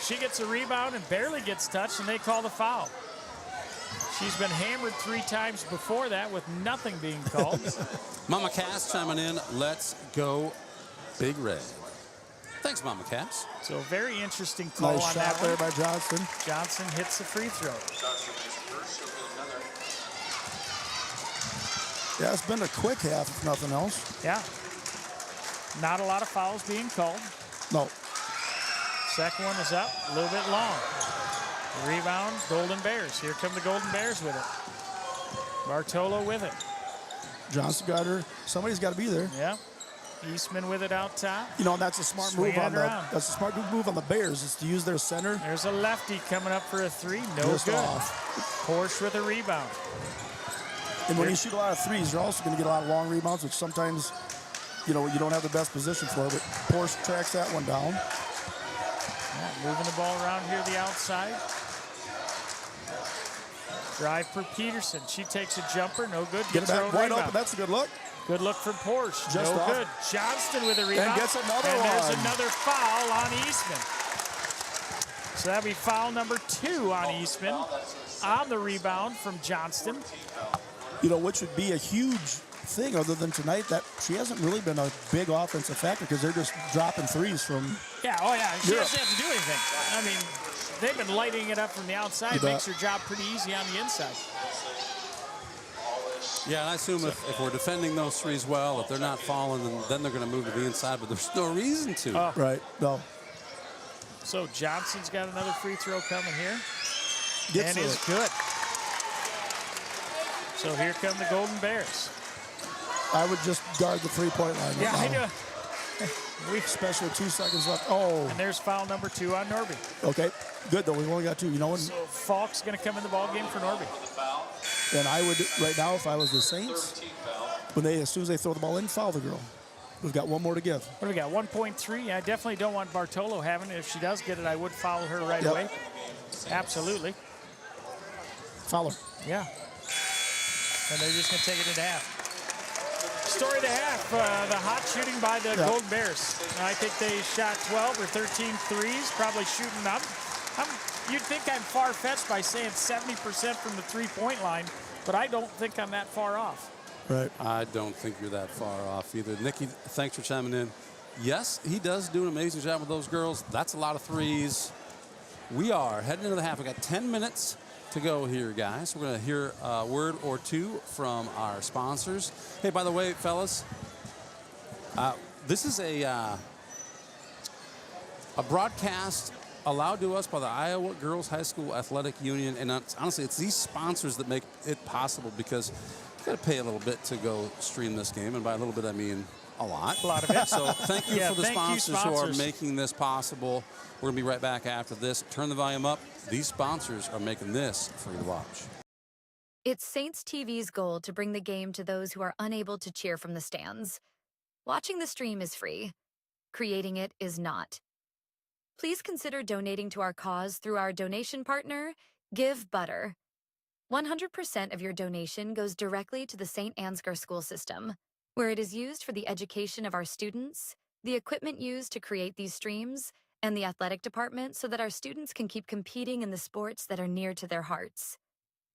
She gets a rebound and barely gets touched, and they call the foul. She's been hammered 3 times before that with nothing being called. Mama Cass chiming in. Let's go Big Red. Thanks, Mama Cass. So very interesting call Nice on shot that there one. by Johnson. Johnson hits the free throw. Yeah, it's been a quick half, if nothing else. Yeah. Not a lot of fouls being called. No. Second one is up, a little bit long. Rebound, Golden Bears. Here come the Golden Bears with it. Bartolo with it. Johnson got her. Somebody's got to be there. Yeah. Eastman with it out top. You know, that's a smart move on the. That's a smart move on the Bears is to use their center. There's a lefty coming up for a three. No Just good. off. Porsche with a rebound. And when you shoot a lot of threes, you're also going to get a lot of long rebounds, which sometimes, you know, you don't have the best position for. But Porsche tracks that one down. Yeah, moving the ball around here the outside. Drive for Peterson. She takes a jumper. No good. Get it Gets her back own wide rebound. open. That's a good look. Good look from Porsche. Just no off. good. Johnston with a rebound. And gets another and there's one. another foul on Eastman. So that'll be foul number 2 on Eastman on the rebound from Johnston. You know, which would be a huge thing other than tonight, that she hasn't really been a big offensive factor because they're just dropping threes from. Yeah, oh yeah. She Europe. doesn't have to do anything. I mean, they've been lighting it up from the outside. You bet. Makes her job pretty easy on the inside. Yeah, and I assume if we're defending those threes well, if they're not falling, then they're going to move to the inside, but there's no reason to. Right, no. So Johnson's got another free throw coming here. Gets and is it. good. So here come the Golden Bears. I would just guard the three-point line. Yeah, I now. do. Especially with 2 seconds left. Oh. And there's foul number 2 on Norby. Okay, good though. We've only got 2. You know what? So Falk's going to come in the ball game for Norby. And I would, right now, if I was the Saints, as soon as they throw the ball in, foul the girl. We've got one more to give. What do we got? 1.3. I definitely don't want Bartolo having it. If she does get it, I would foul her right Yep. away. Absolutely. Foul her. Yeah. And they're just going to take it into half. Story of the half, the hot shooting by the Golden Bears. I think they shot 12 or 13 threes, probably shooting up. You'd think I'm far-fetched by saying 70% from the three-point line, but I don't think I'm that far off. Right. I don't think you're that far off either. Nikki, thanks for chiming in. Yes, he does do an amazing job with those girls. That's a lot of threes. We are heading into the half. We got 10 minutes to go here, guys. We're going to hear a word or two from our sponsors. Hey, by the way, fellas, this is a broadcast allowed to us by the Iowa Girls High School Athletic Union, and honestly, it's these sponsors that make it possible because you got to pay a little bit to go stream this game, and by a little bit I mean a lot. A lot of it. So thank you for the thank you, sponsors who are making this possible. We're going to be right back after this. Turn the volume up. These sponsors are making this free to watch. It's Saints TV's goal to bring the game to those who are unable to cheer from the stands. Watching the stream is free. Creating it is not. Please consider donating to our cause through our donation partner, Give Butter. 100% of your donation goes directly to the St. Ansgar school system, where it is used for the education of our students, the equipment used to create these streams, and the athletic department so that our students can keep competing in the sports that are near to their hearts.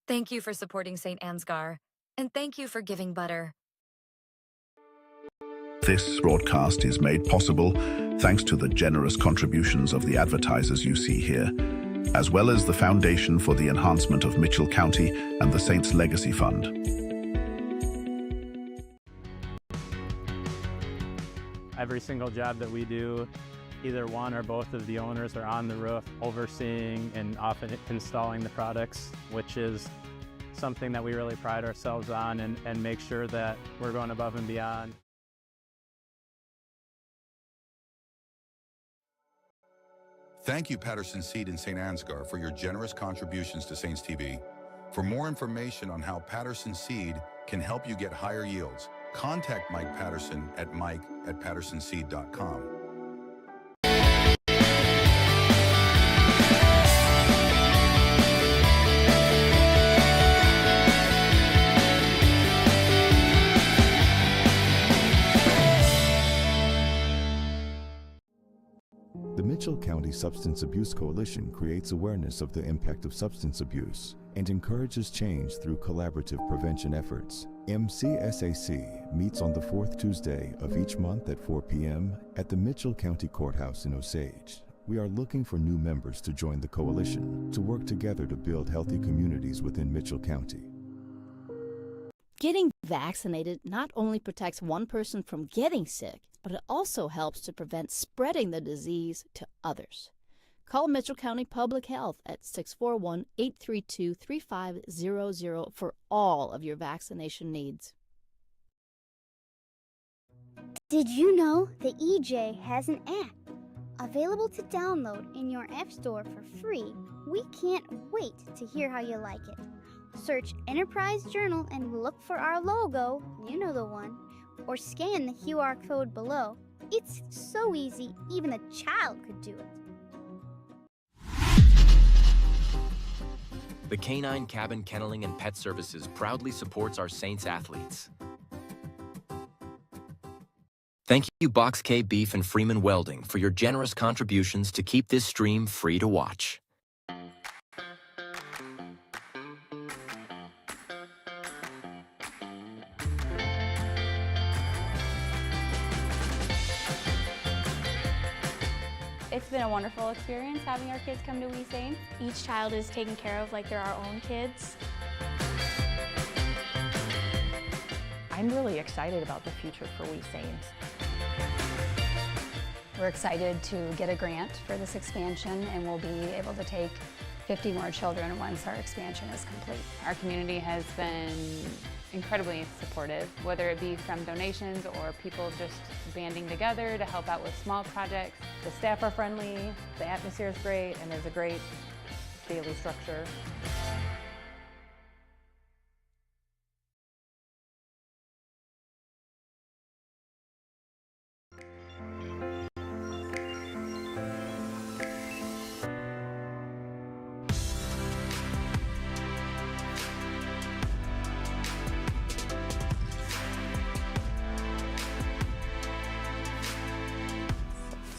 Thank you for supporting St. Ansgar, and thank you for giving Butter. This broadcast is made possible thanks to the generous contributions of the advertisers you see here, as well as the Foundation for the Enhancement of Mitchell County and the Saints Legacy Fund. Every single job that we do, either one or both of the owners are on the roof overseeing and often installing the products, which is something that we really pride ourselves on and make sure that we're going above and beyond. Thank you, Patterson Seed in St. Ansgar, for your generous contributions to Saints TV. For more information on how Patterson Seed can help you get higher yields, contact Mike Patterson at mike@pattersonseed.com. The Mitchell County Substance Abuse Coalition creates awareness of the impact of substance abuse and encourages change through collaborative prevention efforts. MCSAC meets on the fourth Tuesday of each month at 4 p.m. at the Mitchell County Courthouse in Osage. We are looking for new members to join the coalition to work together to build healthy communities within Mitchell County. Getting vaccinated not only protects one person from getting sick, but it also helps to prevent spreading the disease to others. Call Mitchell County Public Health at 641-832-3500 for all of your vaccination needs. Did you know that EJ has an app available to download in your app store for free? We can't wait to hear how you like it. Search Enterprise Journal and look for our logo, you know the one, or scan the QR code below. It's so easy, even a child could do it. The Canine Cabin Kenneling and Pet Services proudly supports our Saints athletes. Thank you, Box K Beef and Freeman Welding, for your generous contributions to keep this stream free to watch. It's been a wonderful experience having our kids come to We Saints. Each child is taken care of like they're our own kids. I'm really excited about the future for We Saints. We're excited to get a grant for this expansion, and we'll be able to take 50 more children once our expansion is complete. Our community has been incredibly supportive, whether it be from donations or people just banding together to help out with small projects. The staff are friendly, the atmosphere is great, and there's a great daily structure.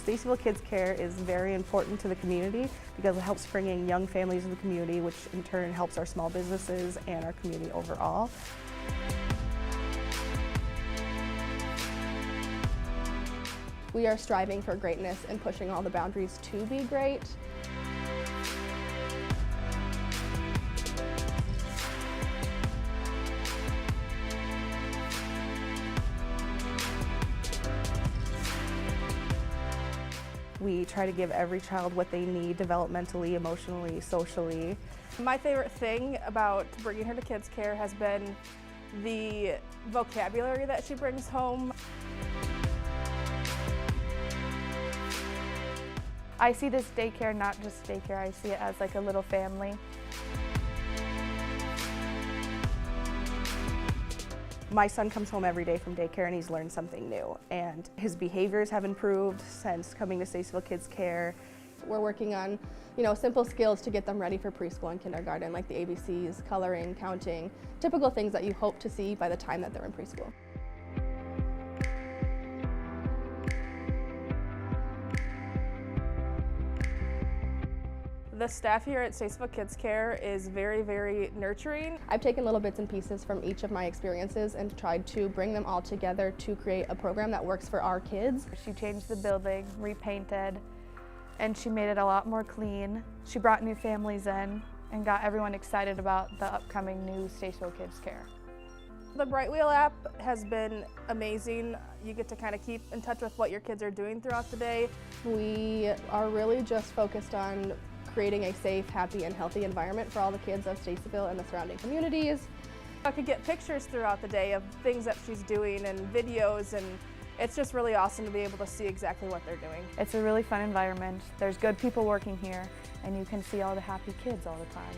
Stacyville Kids Care is very important to the community because it helps bring in young families in the community, which in turn helps our small businesses and our community overall. We are striving for greatness and pushing all the boundaries to be great. We try to give every child what they need developmentally, emotionally, socially. My favorite thing about bringing her to Kids Care has been the vocabulary that she brings home. I see this daycare not just daycare, I see it as like a little family. My son comes home every day from daycare and he's learned something new, and his behaviors have improved since coming to Stacyville Kids Care. We're working on, simple skills to get them ready for preschool and kindergarten, like the ABCs, coloring, counting, typical things that you hope to see by the time that they're in preschool. The staff here at Stacyville Kids Care is very, very nurturing. I've taken little bits and pieces from each of my experiences and tried to bring them all together to create a program that works for our kids. She changed the building, repainted, and she made it a lot more clean. She brought new families in and got everyone excited about the upcoming new Stacyville Kids Care. The Bright Wheel app has been amazing. You get to kind of keep in touch with what your kids are doing throughout the day. We are really just focused on creating a safe, happy, and healthy environment for all the kids of Stacyville and the surrounding communities. I could get pictures throughout the day of things that she's doing and videos, and it's just really awesome to be able to see exactly what they're doing. It's a really fun environment. There's good people working here, and you can see all the happy kids all the time.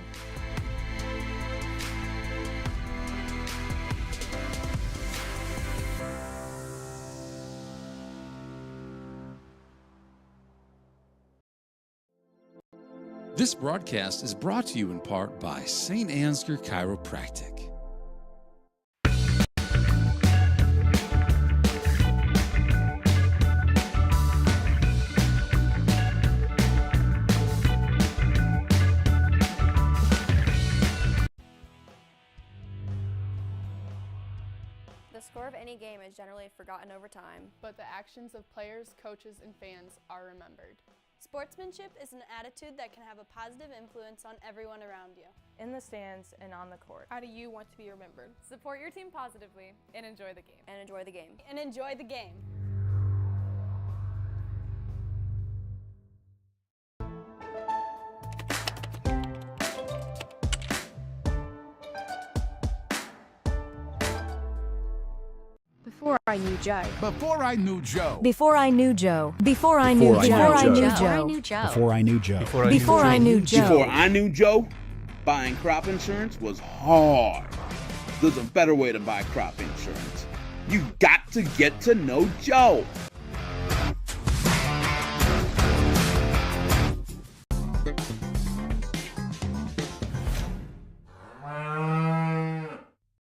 This broadcast is brought to you in part by St. Ansgar Chiropractic. game is generally forgotten over time. But the actions of players, coaches, and fans are remembered. Sportsmanship is an attitude that can have a positive influence on everyone around you. In the stands and on the court. How do you want to be remembered? Support your team positively and enjoy the game. And enjoy the game. And enjoy the game. Before I knew Joe. Before I knew Joe. Before I knew Joe. Before I knew Joe. Before I knew Joe. Before I knew Joe. Before I knew Joe. Before I knew Joe, buying crop insurance was hard. There's a better way to buy crop insurance. You got to get to know Joe.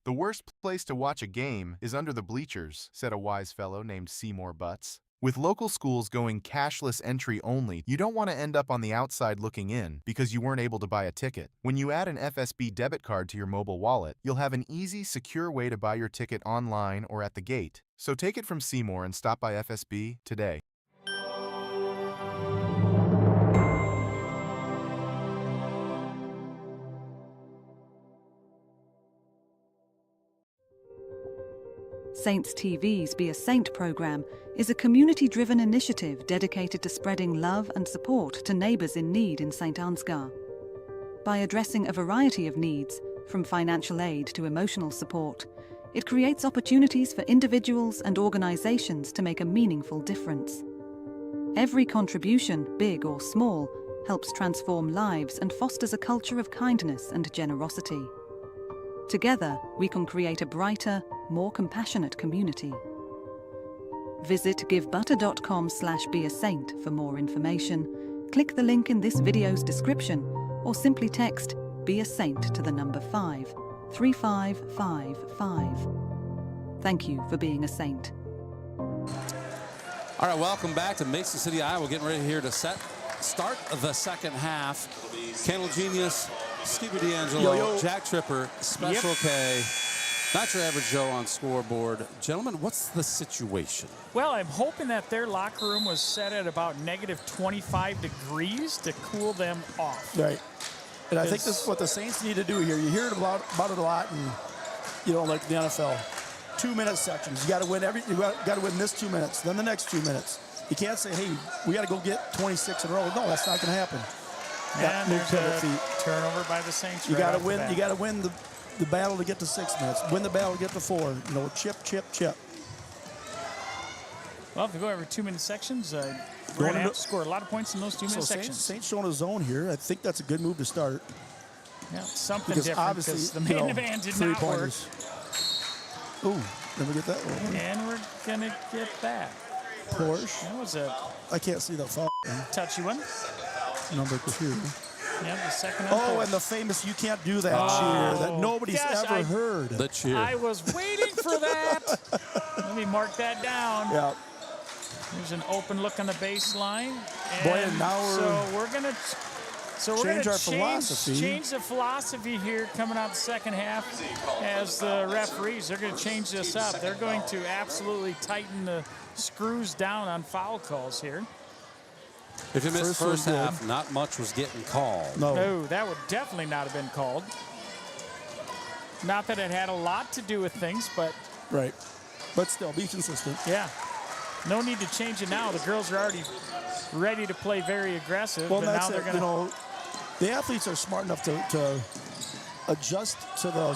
The worst place to watch a game is under the bleachers, said a wise fellow named Seymour Butts. With local schools going cashless entry only, you don't want to end up on the outside looking in because you weren't able to buy a ticket. When you add an FSB debit card to your mobile wallet, you'll have an easy, secure way to buy your ticket online or at the gate. So take it from Seymour and stop by FSB today. Saints TV's Be a Saint program is a community-driven initiative dedicated to spreading love and support to neighbours in need in St. Ansgar. By addressing a variety of needs, from financial aid to emotional support, it creates opportunities for individuals and organisations to make a meaningful difference. Every contribution, big or small, helps transform lives and fosters a culture of kindness and generosity. Together, we can create a brighter, more compassionate community. Visit givebutter.com/beasaint for more information. Click the link in this video's description or simply text Be a Saint to the number 53555. Thank you for being a saint. All right, welcome back to Mason City, Iowa. Getting ready here to start the second half. Candle Genius, Stevie D'Angelo, Jack Tripper, Special K. Not your average Joe on scoreboard. Gentlemen, what's the situation? Well, I'm hoping that their locker room was set at about negative 25 degrees to cool them off. Right. And I think this is what the Saints need to do here. You hear it about it a lot, and like the NFL. 2-minute sections. You got to win you got to win this 2 minutes, then the next 2 minutes. You can't say, hey, we got to go get 26 in a row. No, that's not going to happen. And there's a turnover by the Saints. You got to win. You got to win the battle to get to 6 minutes. Win the battle to get to 4. Chip, chip, chip. Well, if we go over 2-minute sections, we're going to have to score a lot of points in those 2-minute sections. Saints showing a zone here. I think that's a good move to start. Yeah, something different because the man-to-man did not work. Ooh, never get that one. And we're going to get that. Porsche. That was I can't see the touchy one. Number 2. Yeah, the second. And the famous "You Can't Do That" cheer that nobody's ever heard. The cheer. I was waiting for that. Let me mark that down. Yeah. There's an open look on the baseline. And now we're gonna change our philosophy. Change the philosophy here coming out the second half as the referees. They're going to change this up. They're going to absolutely tighten the screws down on foul calls here. If you missed first half, not much was getting called. No, that would definitely not have been called. Not that it had a lot to do with things, but... Right. But still, be consistent. Yeah. No need to change it now. The girls are already ready to play very aggressive. Well, but that's now they're going to... The athletes are smart enough to adjust to the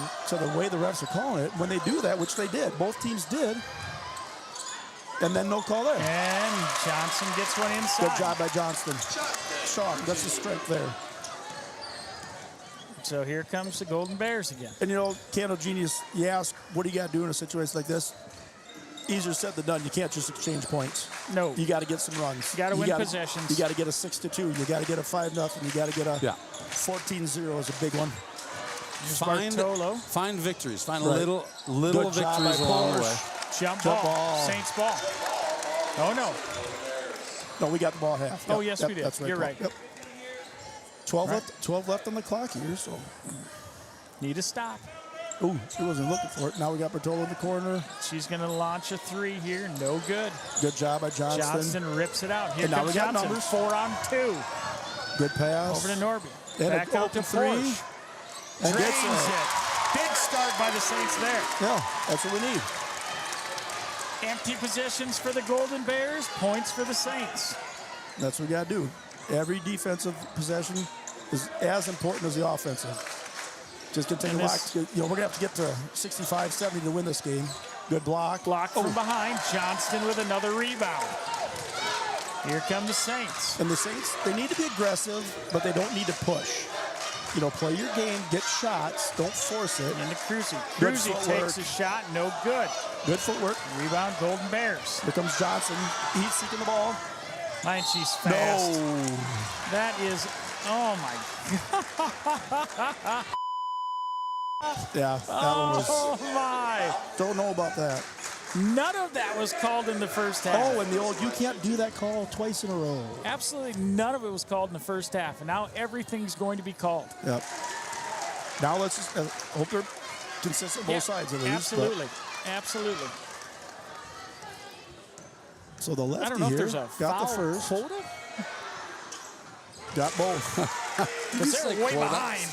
way the refs are calling it. When they do that, which they did, both teams did, and then no call there. And Johnson gets one inside. Good job by Johnston. Sean, that's the strength there. So here comes the Golden Bears again. And Candle Genius, you ask, what do you got to do in a situation like this? Easier said than done. You can't just exchange points. No. You got to get some runs. You got to win possessions. You got to get a 6-2. You got to get a 5-0. You got to get a 14-0 is a big one. Find victories. Find little victories along the way. Jump ball. Saints ball. Oh, no. No, we got the ball half. Oh, yes, we did. That's right. You're right. Yep. 12 left on the clock here, so. Need a stop. Ooh, she wasn't looking for it. Now we got Bertolo in the corner. She's going to launch a 3 here. No good. Good job by Johnston. Johnston rips it out. Here and now comes we got Johnson. numbers. 4 on 2. Good pass. Over to Norby. And back out to 3. Porsche. And Drains gets it. Big start by the Saints there. Yeah, that's what we need. Empty positions for the Golden Bears. Points for the Saints. That's what we got to do. Every defensive possession is as important as the offensive. Just continue to we're going to have to get to 65, 70 to win this game. Good block. Block from behind. Johnston with another rebound. Here come the Saints. And the Saints, they need to be aggressive, but they don't need to push. You know, play your game, get shots, don't force it. Into Cruzy. Good Cruzy footwork. takes a shot, no good. Good footwork. Rebound, Golden Bears. Here comes Johnson. He's seeking the ball. And she's fast. No. That is, oh my. Yeah, that one was. Oh my. Don't know about that. None of that was called in the first half. Oh, and the old, you can't do that call twice in a row. Absolutely none of it was called in the first half, and now everything's going to be called. Yep. Now let's just hope they're consistent both sides at least. Absolutely. Absolutely. So the lefty I don't know here if there's a got the foul first. quota? Got both. Because they're way behind.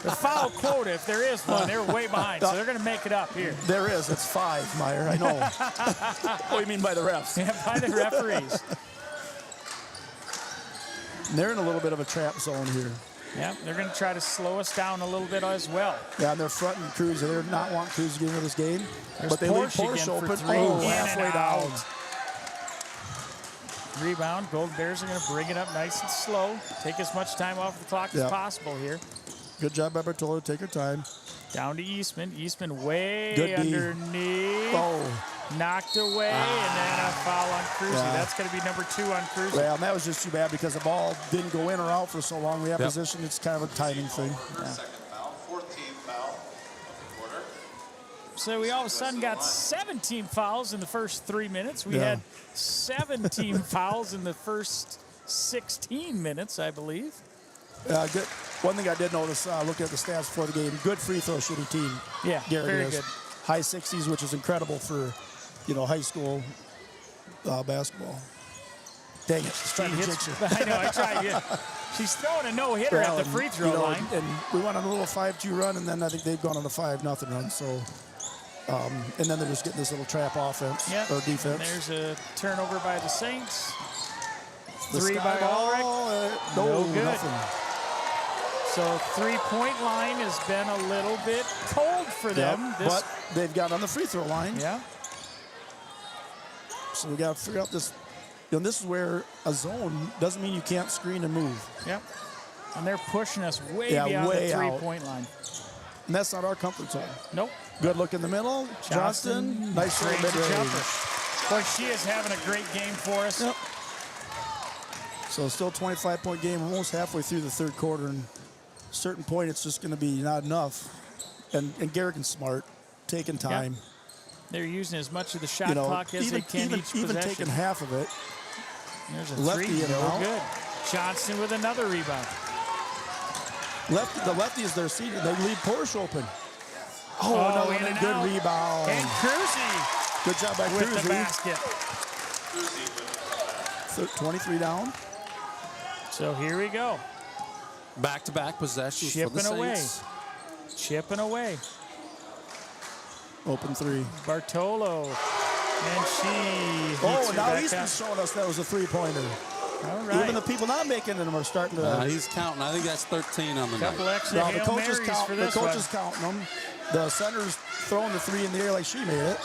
The foul quota, if there is one, they're way behind. So they're going to make it up here. There is. It's 5, Meyer. I know. What do you mean by the refs? Yeah, by the referees. And they're in a little bit of a trap zone here. Yeah, they're going to try to slow us down a little bit as well. Yeah, and they're fronting Cruz. They're not wanting Cruz to get into this game. There's but they leave Porsche Porsche again for open. 3. Oh, In halfway and down. out. Rebound. Golden Bears are going to bring it up nice and slow. Take as much time off the clock as possible here. Good job by Bertolo. Take your time. Down to Eastman. Eastman way Good D. underneath. Oh. Knocked away, and then a foul on Cruzy. Yeah. That's going to be number 2 on Cruzy. Well, and that was just too bad because the ball didn't go in or out for so long. We have position. It's kind of a timing thing. Yeah. So we all of a sudden got 17 fouls in the first 3 minutes. We had 17 fouls in the first 16 minutes, I believe. Good. One thing I did notice, looking at the stats before the game, good free throw shooting team. Yeah, Garrigan very is. good. High 60s, which is incredible for, high school basketball. Dang it, she's trying to jinx you. I know, I tried. Yeah. She's throwing a no-hitter at the free throw line. And we went on a little 5-2 run, and then I think they've gone on a 5-0 run. So, and then they're just getting this little trap offense or defense. And there's a turnover by the Saints. The 3 by Ulrich. No good. Nothing. So three-point line has been a little bit cold for them. But they've got on the free throw line. Yeah. So we got to figure out this. And this is where a zone doesn't mean you can't screen and move. Yep. And they're pushing us way beyond the three-point line. And that's not our comfort zone. Nope. Good look in the middle. Johnston. Nice little mid-range. Boy, she is having a great game for us. Yep. So still a 25-point game, almost halfway through the third quarter. And at a certain point, it's just going to be not enough. And Garrigan's smart, taking time. Yep. They're using as much of the shot clock as they can each possession. Even taking half of it. There's a lefty 3, no out. good. Johnston with another rebound. The lefty is their seat. They leave Porsche open. Oh, no, and a good rebound. And Cruzy. Good job by with Cruzy. the basket. 23 down. So here we go. Back-to-back possessions for the Saints. Chipping away. Open 3. Bartolo. And she. Oh, now he's been showing us that was a three-pointer. All right. Even the people not making them are starting to. He's counting. I think that's 13 on the Couple night. extra Hail Marys for this the coach is counting them. The center's throwing the 3 in the air like she made it.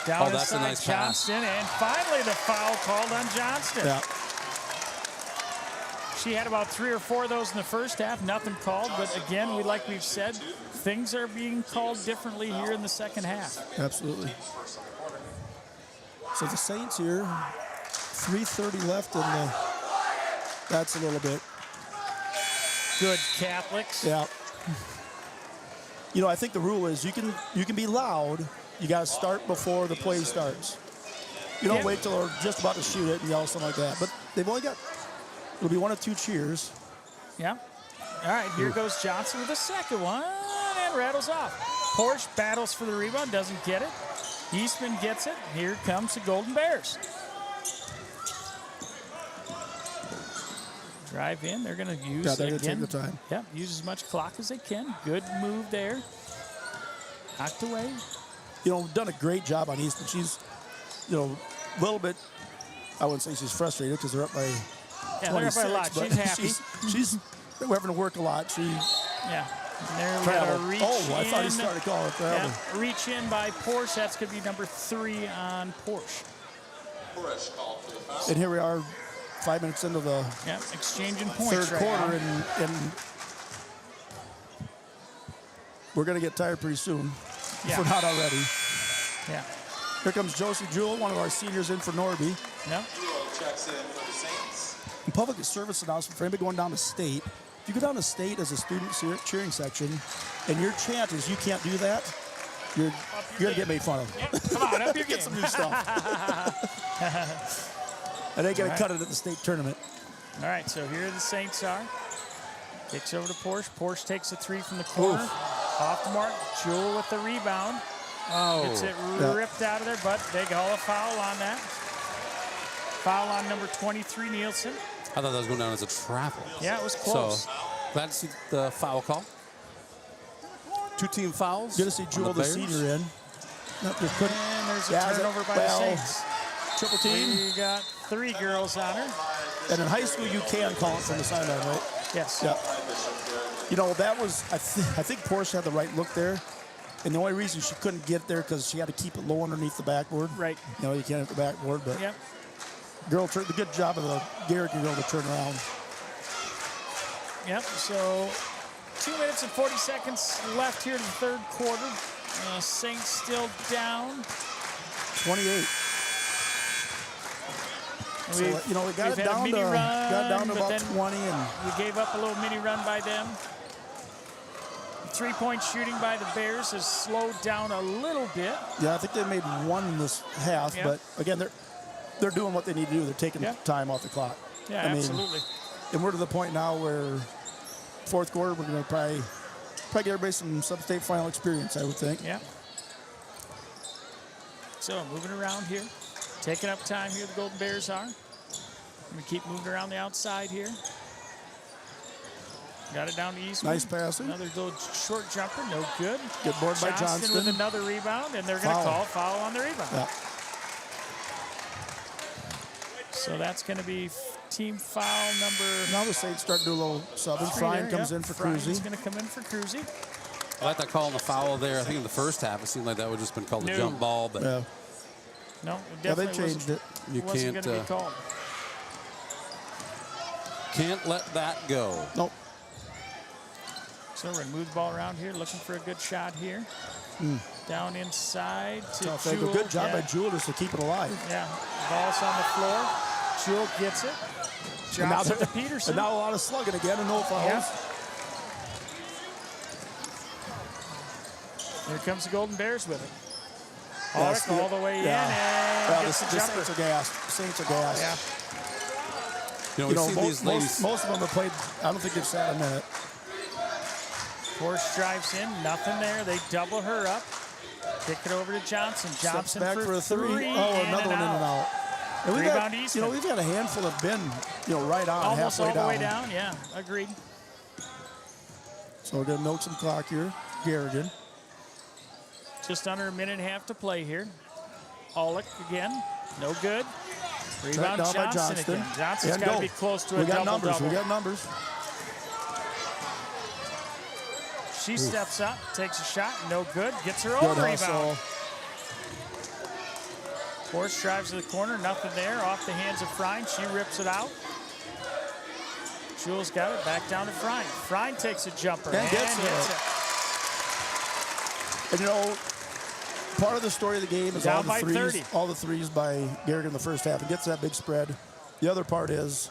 Down that's a nice Johnston, and finally the foul called on Johnston. Yeah. She had about 3 or 4 of those in the first half, nothing called, but again, like we've said, things are being called differently here in the second half. Absolutely. So the Saints here, 3:30 left in the, that's a little bit. Good Catholics. Yeah. I think the rule is you can be loud. You got to start before the play starts. You don't wait till they're just about to shoot it and yell something like that. But they've only got, it'll be 1 or 2 cheers. Yeah. All right, here goes Johnson with the second one and rattles off. Porsche battles for the rebound, doesn't get it. Eastman gets it. Here comes the Golden Bears. Drive in. They're going to use they're again. gonna take the time. Yep, use as much clock as they can. Good move there. Knocked away. You know, done a great job on Eastman. She's, you know, a little bit, I wouldn't say she's frustrated because they're up by 26. They're up by a lot. But She's happy. She's having to work a lot. Yeah. And there we got a reach in. I thought he started calling it travel. Yeah, reach in by Porsche. That's going to be number 3 on Porsche. And here we are, 5 minutes into the exchanging points third quarter, and we're going to get tired pretty soon. If we're not already. Yeah. Here comes Josie Jewell, one of our seniors in for Norby. Yeah. Checks in for the Saints. And public service announcement for anybody going down to state. If you go down to state as a student cheering section, and your chant is you can't do that, you're going to get made fun of. Yep. Come on, up your Get game. some new stuff. And they going to cut it at the state tournament. All right, so here the Saints are. Kicks over to Porsche. Porsche takes a 3 from the corner. Off the mark. Jewell with the rebound. Gets it ripped out of there, but they call a foul on that. Foul on number 23, Nielsen. I thought that was going down as a travel. Yeah, it was close. So, glad to see the foul call. 2 team fouls. Good to see Jewell, the senior, in. And there's a turnover by the Saints. Triple team. We got 3 girls on her. And in high school, you can call it from the sideline, right? Yes. Yeah. You know, that was, I think Porsche had the right look there. And the only reason she couldn't get there because she had to keep it low underneath the backboard. Right. You know, you can't have the backboard, but yep. Girl, the good job of the Garrigan girl to turn around. Yep, so 2 minutes and 40 seconds left here in the third quarter. Saints still down. 28. So, you know, we got it down to about 20. And we gave up a little mini run by them. 3-point shooting by the Bears has slowed down a little bit. Yeah, I think they made 1 in this half, but again, they're doing what they need to do. They're taking time off the clock. Yeah, absolutely. And we're to the point now where fourth quarter, we're going to probably get everybody some sub-state final experience, I would think. Yeah. So moving around here, taking up time here, the Golden Bears are. Going to keep moving around the outside here. Got it down to Eastman. Nice passing. Another little short jumper, no good. Good board by Johnston. With another rebound, and they're going to call a foul on the rebound. Yeah. So that's going to be team foul number... Now the Saints start to do a little subbing. Fryan comes in for Cruzy. He's going to come in for Cruzy. I like that call on the foul there. I think in the first half, it seemed like that would just been called a jump ball. But no, it definitely they changed it. You wasn't going to be called. Can't let that go. Nope. So we're going to move the ball around here, looking for a good shot here. Down inside to Jewell. Good job by Jewell just to keep it alive. Yeah, ball's on the floor. Jewell gets it. Drops it to Peterson. And now a lot of slugging again and no fouls. Yeah. Here comes the Golden Bears with it. All the way in and gets the jumper. Saints are gassed. Saints are gassed. Yeah. You know, these ladies. Most of them have played, I don't think they've sat a minute. Porsche drives in, nothing there. They double her up. Kick it over to Johnson. Johnson back for a 3. Oh, another one in and out. And Rebound Eastman. We've got a handful that have been, right on, almost halfway all down. the way down, yeah, agreed. So we're going to milk some clock here. Garrigan. Just under a minute and a half to play here. Aulick again, no good. Rebound Johnson again. Johnson's got to be close to a double-double. We got numbers. She steps up, takes a shot, no good. Gets her own rebound. Porsche drives to the corner, nothing there. Off the hands of Fryan, she rips it out. Jewell's got it, back down to Fryan. Fryan takes a jumper and hits it. And part of the story of the game is all the threes by Garrigan in the first half. It gets that big spread. The other part is,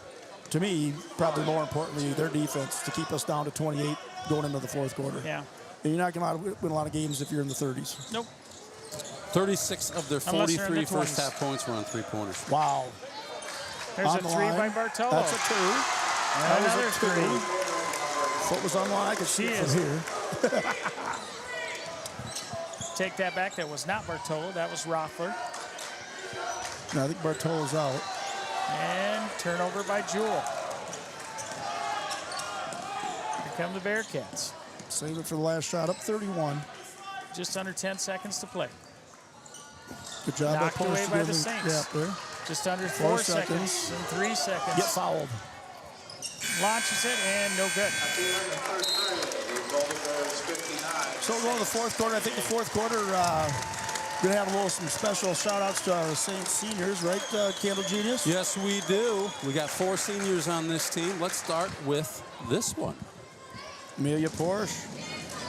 to me, probably more importantly, their defense to keep us down to 28 going into the fourth quarter. Yeah. And you're not going to win a lot of games if you're in the 30s. Nope. 36 of their 43 first half points were on 3-pointers. Wow. There's a 3 by Bartolo. That's a 2. Another 3. Foot was on one. I could see it from here. Take that back. That was not Bartolo. That was Rothler. No, I think Bartolo's out. And turnover by Jewel. Here come the Bearcats. Save it for the last shot. Up 31. Just under 10 seconds to play. Good job. Knocked away by the Saints. Yeah, there. Just under 4 seconds and 3 seconds. Get fouled. Launches it and no good. So we're going to the fourth quarter. I think the fourth quarter, going to have some special shout-outs to our Saints seniors, right, Candle Genius? Yes, we do. We got 4 seniors on this team. Let's start with this one. Amelia Porsche,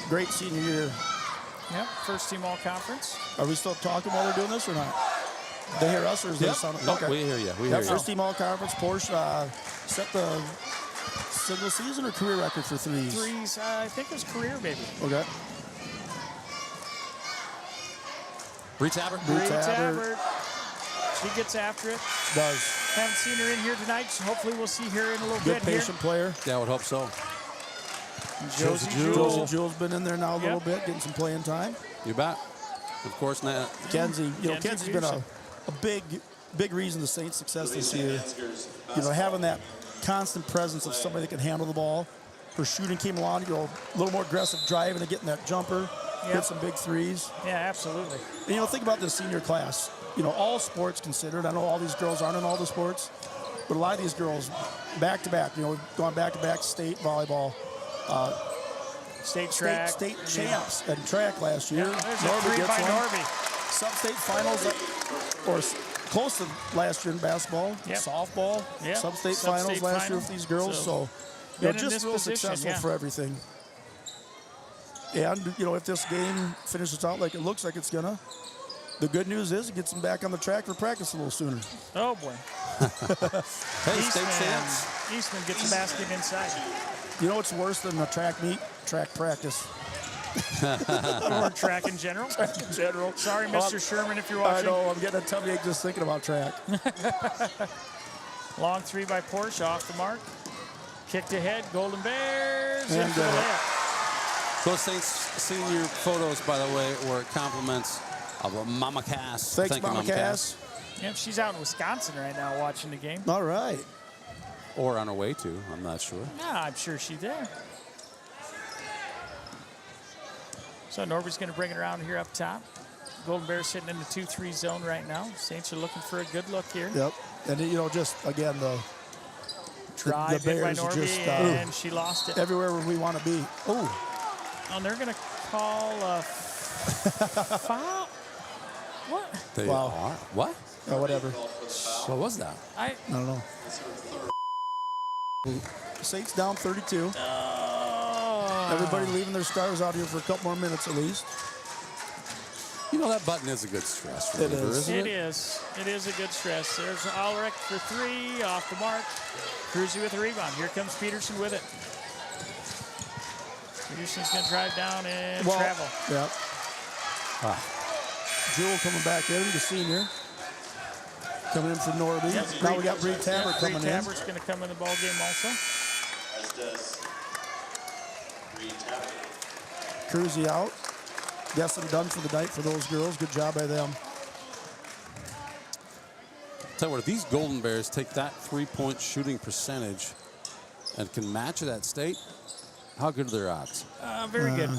great senior year. Yep, first team all-conference. Are we still talking while they're doing this or not? They hear us or is there sound? No, we hear you. We hear you. First team all-conference. Porsche set the single season or career record for threes? Threes, I think it was career, maybe. Okay. Bree Tabbert. She gets after it. Does. Haven't seen her in here tonight, so hopefully we'll see her in a little Good bit here. patient player. Yeah, I would hope so. Josie Jewel's been in there now a little bit, getting some playing time. You bet. Of course, now. Kenzie, Kenzie's been a big reason the Saints' success this year. Having that constant presence of somebody that can handle the ball. Her shooting came along, a little more aggressive driving and getting that jumper, hit some big threes. Yeah, absolutely. And, think about this senior class. All sports considered. I know all these girls aren't in all the sports, but a lot of these girls, back-to-back, going back-to-back state volleyball. State track. State champs at track last year. Yeah, there's a 3 by Norby. Sub-state finals, or close to last year in basketball, softball, sub-state finals last year with these girls. So just real successful for everything. And, if this game finishes out like it looks like it's going to, the good news is it gets them back on the track for practice a little sooner. Oh, boy. Hey, state champs. Eastman gets the basket inside. You know what's worse than a track meet? Track practice. Or track in general. Track in general. Sorry, Mr. Sherman, if you're watching. I know, I'm getting a tummy ache just thinking about track. Long 3 by Porsche, off the mark. Kicked ahead, Golden Bears, and into the layup. Those Saints senior photos, by the way, were compliments of Mama Cass. Thanks, Mama Cass. Yep, she's out in Wisconsin right now watching the game. All right. Or on her way to, I'm not sure. No, I'm sure she's there. So Norby's going to bring it around here up top. Golden Bears sitting in the 2-3 zone right now. Saints are looking for a good look here. Yep. And, just, again, the Bears by Norby, just, and she lost it. Everywhere where we want to be. Oh, and they're going to call a foul. What? They are? What? Oh, whatever. What was that? I don't know. Saints down 32. Everybody leaving their stars out here for a couple more minutes at least. That button is a good stress reliever, isn't it? It is. It is a good stress. There's Ulrich for 3, off the mark. Cruzy with the rebound. Here comes Peterson with it. Peterson's going to drive down and travel. Yep. Jewel coming back in, the senior. Coming in for Norby. Yep, now we got Bree Tabbert coming in. Bree Tabbert's going to come in the ball game also. As does Bree Tabbert. Cruzy out. Guessing done for the night for those girls. Good job by them. Tell you what, if these Golden Bears take that 3-point shooting percentage and can match it at state, how good are their odds? Very good.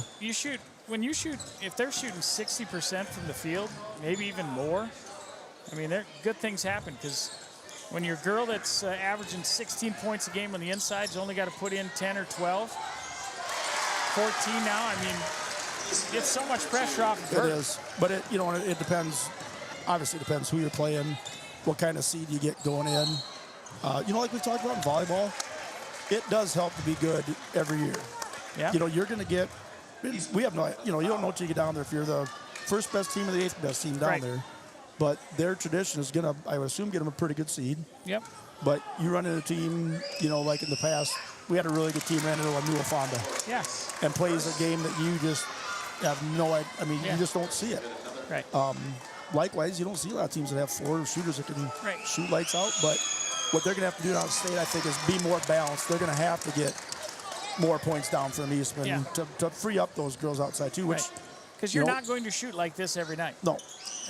When you shoot, if they're shooting 60% from the field, maybe even more, I mean, good things happen because when your girl that's averaging 16 points a game on the inside's only got to put in 10 or 12, 14 now, I mean, it's so much pressure off of her. It is, but it depends. Obviously, it depends who you're playing, what kind of seed you get going in. Like we talked about in volleyball, it does help to be good every year. Yeah. You're going to get. We have no. You don't know until you get down there if you're the first best team or the 8th best team down there. But their tradition is going to, I would assume, get them a pretty good seed. Yep. But you run into a team, like in the past, we had a really good team ran into a New Fonda. Yes. And plays a game that you just have no idea. I mean, you just don't see it. Right. Likewise, you don't see a lot of teams that have 4 shooters that can shoot lights out. But what they're going to have to do down state, I think, is be more balanced. They're going to have to get more points down from Eastman Yeah. to free up those girls outside too, which because you're not going to shoot like this every night. No.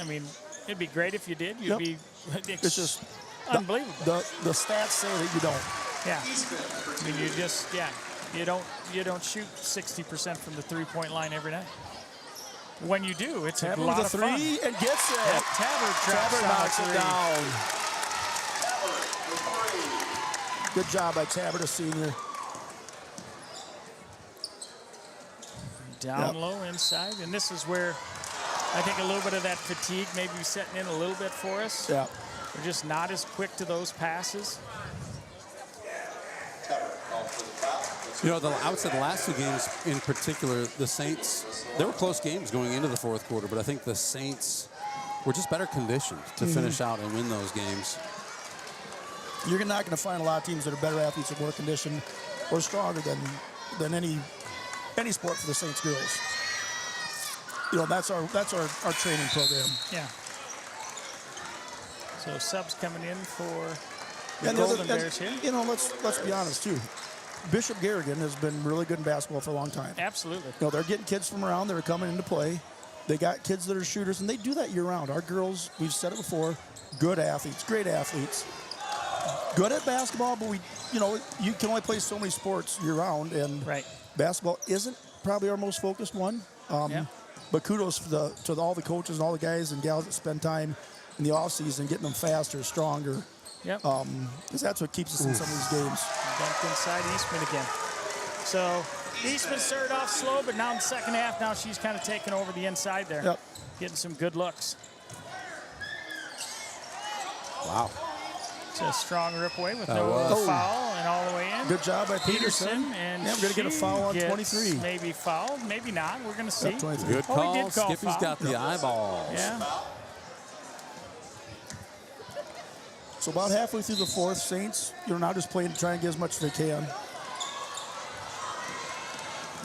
I mean, it'd be great if you did. You'd be it's just unbelievable. The stats say that you don't. Yeah. I mean, you don't shoot 60% from the 3-point line every night. When you do, it's a lot of fun. Tabor with a 3 and gets it. Yeah, Tabor knocks it down. Good job by Tabor, the senior. Down low inside, and this is where I think a little bit of that fatigue maybe setting in a little bit for us. Yeah. We're just not as quick to those passes. You know, I would say the last 2 games in particular, the Saints, they were close games going into the fourth quarter, but I think the Saints were just better conditioned to finish out and win those games. You're not going to find a lot of teams that are better athletes or more conditioned or stronger than any sport for the Saints girls. You know, that's our training program. Yeah. So subs coming in for the And Golden Bears here. You know, let's be honest too. Bishop Garrigan has been really good in basketball for a long time. Absolutely. You know, they're getting kids from around that are coming into play. They got kids that are shooters, and they do that year-round. Our girls, we've said it before, good athletes, great athletes. Good at basketball, but you can only play so many sports year-round, and basketball isn't probably our most focused one. But kudos to all the coaches and all the guys and gals that spend time in the offseason getting them faster, stronger. Yep. Because that's what keeps us in some of these games. Dumped inside Eastman again. So Eastman started off slow, but now in the second half, now she's kind of taking over the inside there. Yep. Getting some good looks. Wow. It's a strong rip away with no foul and all the way in. Good job by Peterson. And we're going to get a foul on 23. Maybe fouled, maybe not. We're going to see. Good call. He did call Skippy's foul. got the eyeballs. Yeah. So about halfway through the fourth, Saints, now just playing to try and get as much as they can.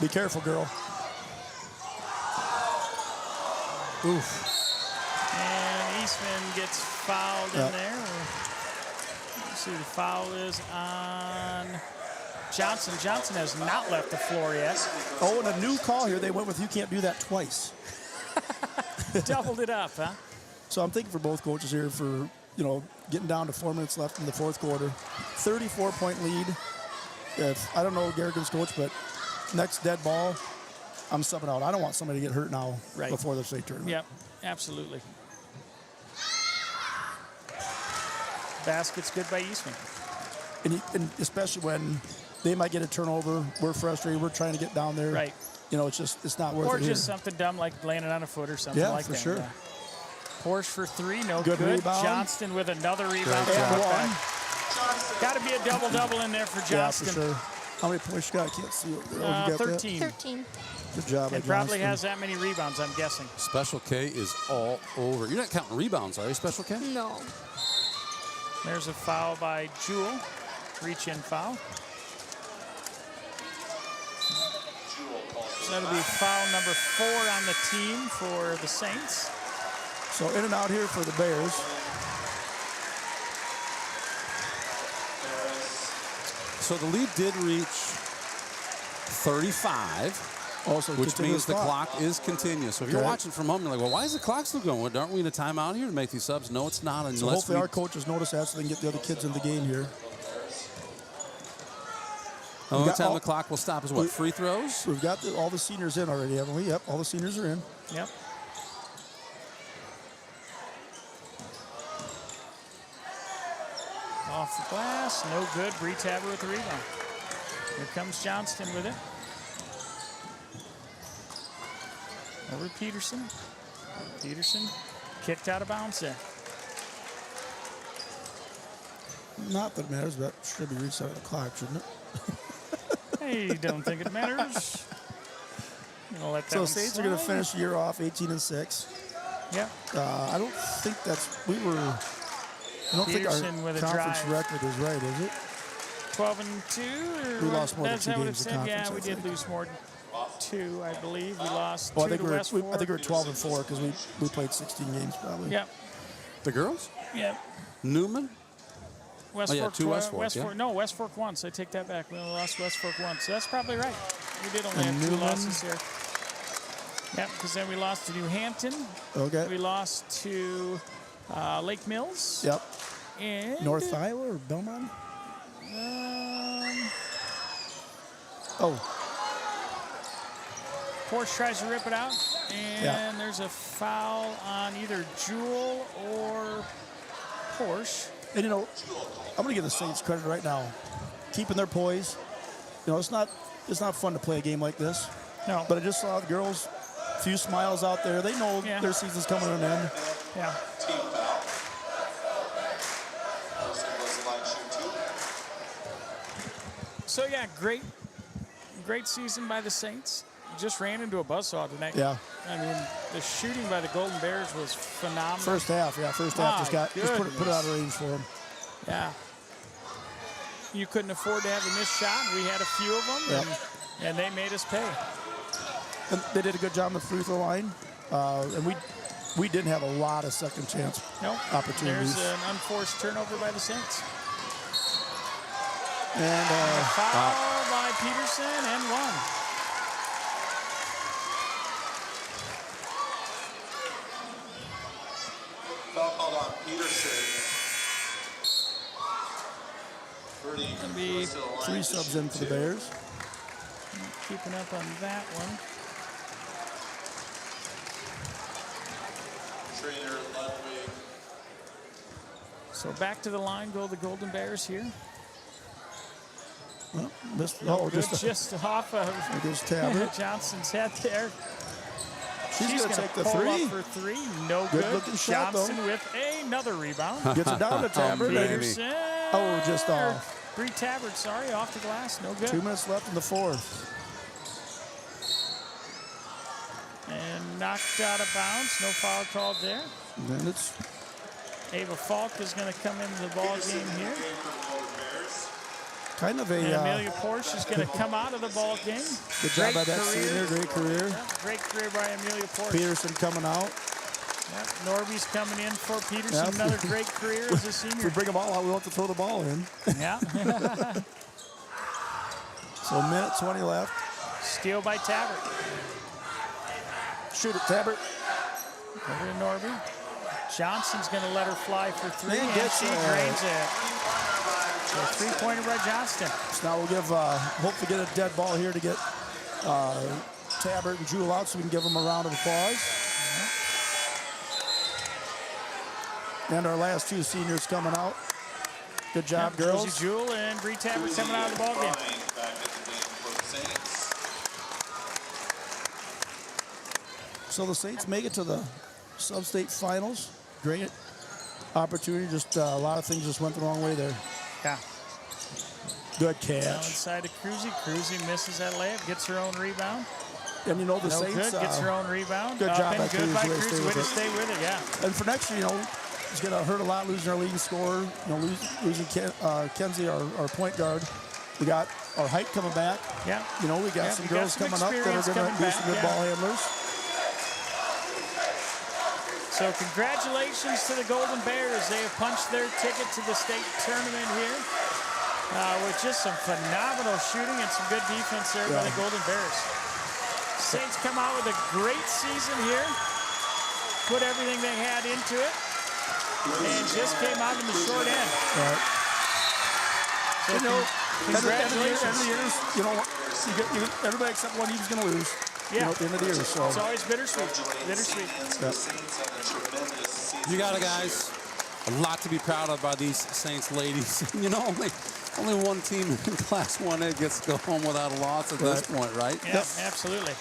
Be careful, girl. Oof. And Eastman gets fouled in there. Let's see, the foul is on Johnson. Johnson has not left the floor yet. Oh, and a new call here. They went with you can't do that twice. Doubled it up, huh? So I'm thinking for both coaches here for, getting down to 4 minutes left in the fourth quarter. 34-point lead. I don't know Garrigan's coach, but next dead ball, I'm subbing out. I don't want somebody to get hurt now before the state tournament. Yep, absolutely. Basket's good by Eastman. And especially when they might get a turnover, we're frustrated, we're trying to get down there. Right. It's not worth it. Or just here. something dumb like laying it on a foot or something like that. Yeah, for sure. Porsche for 3, no good. Rebound. Johnston with another rebound. And one. Got to be a double-double in there for Johnston. Yeah, for sure. How many points you got? I can't see it. 13. 13. Good job. And probably has that many rebounds, I'm guessing. Special K is all over. You're not counting rebounds, are you, Special K? No. There's a foul by Jewel. Reach-in foul. So that'll be foul number 4 on the team for the Saints. So in and out here for the Bears. So the lead did reach 35, also which means the clock is continuous. So if you're watching from home, you're like, well, why is the clock still going? Well, aren't we in a timeout here to make these subs? No, it's not. So hopefully our coaches notice that so they can get the other kids in the game here. The only time the clock will stop is what, free throws? We've got all the seniors in already, haven't we? Yep, all the seniors are in. Yep. Off the glass, no good. Bree Tabor with the rebound. Here comes Johnston with it. Over to Peterson. Peterson kicked out of bounds there. Not that it matters, but should be reset at the clock, shouldn't it? Hey, don't think it matters. Let that so Saints are going to finish the year off 18-6. Yeah. I don't think I don't Peterson think our with a conference drive. record is right, is it? 12-2. We lost more than 2 would games have in said, conference, we I did think. lose more than 2, I believe. We lost 2 I think to West Fork. I think we were 12-4 because we played 16 games probably. Yep. The girls? Yep. Newman? West Oh, yeah, Fork 2 West Fork, West yeah. Fork, no, West Fork once. I take that back. We only lost West Fork once. So that's probably right. We did only And have 2 Newman. losses here. Yep, because then we lost to New Hampton. Okay. We lost to Lake Mills. Yep. And North Iowa or Belmont? Oh. Porsche tries to rip it out, and there's a foul on either Jewel or Porsche. And, you know, I'm going to give the Saints credit right now. Keeping their poise. You know, it's not fun to play a game like this. No. But I just saw the girls, a few smiles out there. They know their season's coming to an end. Yeah. Team foul. First it was the line shoot 2. So, yeah, great season by the Saints. Just ran into a buzzsaw tonight. Yeah. I mean, the shooting by the Golden Bears was phenomenal. First half just put it out of range for them. Yeah. You couldn't afford to have a missed shot. We had a few of them, and they made us pay. And they did a good job on the free throw line. And we didn't have a lot of second chance opportunities. There's an unforced turnover by the Saints. And a foul by Peterson and 1. Foul called on Peterson. Gonna be 3 subs in for the Bears. Keeping up on that one. Trainer Ludwig. So back to the line go the Golden Bears here. Well, missed, just off of Johnson's head there. She's going to take the pull 3. Up for 3. No good. Looking shot, Johnson though. with another rebound. Gets it down to Tabbert. Peterson. Oh, just off. Bree Tabbert, sorry, off the glass. No good. 2 minutes left in the 4th. And knocked out of bounds. No foul called there. Then it's Ava Falk is going to come into the ball game here. kind of a... And Amelia Porsche is going to come out of the ball game. Good job by that senior. Great career. Yeah, great career by Amelia Porsche. Peterson coming out. Yep, Norby's coming in for Peterson. Another great career as a senior. If we bring them all out, we want to throw the ball in. Yeah. So a minute 20 left. Steal by Tabbert. Shoot it, Tabbert. Over to Norby. Johnson's going to let her fly for 3, Man, and she drains it. So a 3-pointer by Johnston. So now we'll give, hopefully get a dead ball here to get Tabbert and Jewel out so we can give them a round of applause. And our last 2 seniors coming out. Good job, girls. Josie Jewell and Bree Tabbert coming out of the ball game. So the Saints make it to the sub-state finals. Great opportunity. Just a lot of things just went the wrong way there. Yeah. Good catch. Now inside to Cruzy. Cruzy misses that layup, gets her own rebound. And you know the Saints good, gets her own rebound. Good job by good by Cruzy. Way to stay with it, yeah. And for next year, you know, it's going to hurt a lot losing our leading scorer. You know, losing Kenzie, our point guard. We got our height coming back. Yeah. You know, we got some girls coming up that are going to be some good ball handlers. So congratulations to the Golden Bears. They have punched their ticket to the state tournament here with just some phenomenal shooting and some good defense there by the Golden Bears. Saints come out with a great season here, put everything they had into it, and just came out in the short end. Right. So you know, congratulations. End of the years, you know, everybody except one team's going to lose. Yeah. You know, at the end of the year. So. It's always bittersweet. Bittersweet. Yep. You got it, guys. A lot to be proud of by these Saints ladies. You know, only one team in Class 1A gets to go home without a loss at this point, right? Yeah, absolutely.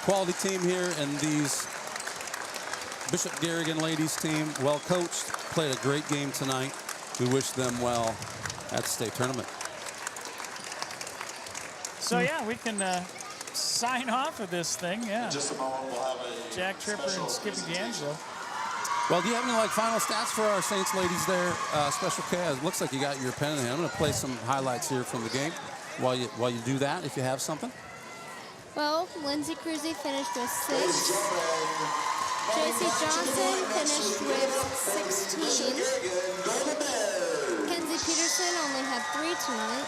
Quality team here, and these Bishop Garrigan ladies team, well coached, played a great game tonight. We wish them well at the state tournament. So yeah, we can sign off of this thing. Yeah. In just a moment, we'll have a Jack Tripper and Skippy D'Angelo. Well, do you have any final stats for our Saints ladies there, Special K? It looks like you got your pen in hand. I'm going to play some highlights here from the game while you do that, if you have something. Well, Lindsay Cruzy finished with 6. JC Johnson finished with 16. Kenzie tonight.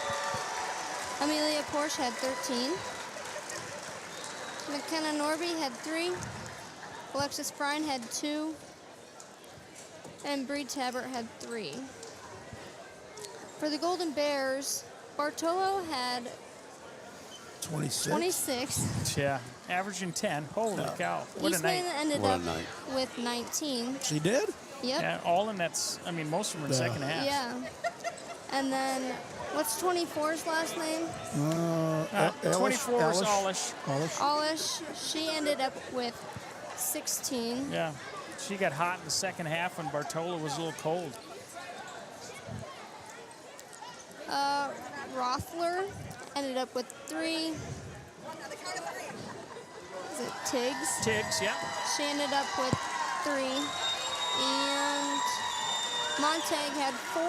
Amelia Porsche had 13. McKenna Norby had 3. Alexis Bryan had 2. And Bree Tabbert had 3. For the Golden Bears, Bartolo had 26. Yeah, averaging 10. Holy cow. What a Eastman night. ended up with 19. She did? Yep. Yeah, all in that's, I mean, most of them are in second half. Yeah. And then, what's 24's last name? 24 is Alish. Alish. She ended up with 16. Yeah. She got hot in the second half when Bartolo was a little cold. Rothler ended up with 3. Is it Tiggs? Tiggs, yeah. She ended up with 3. And Montag had 4.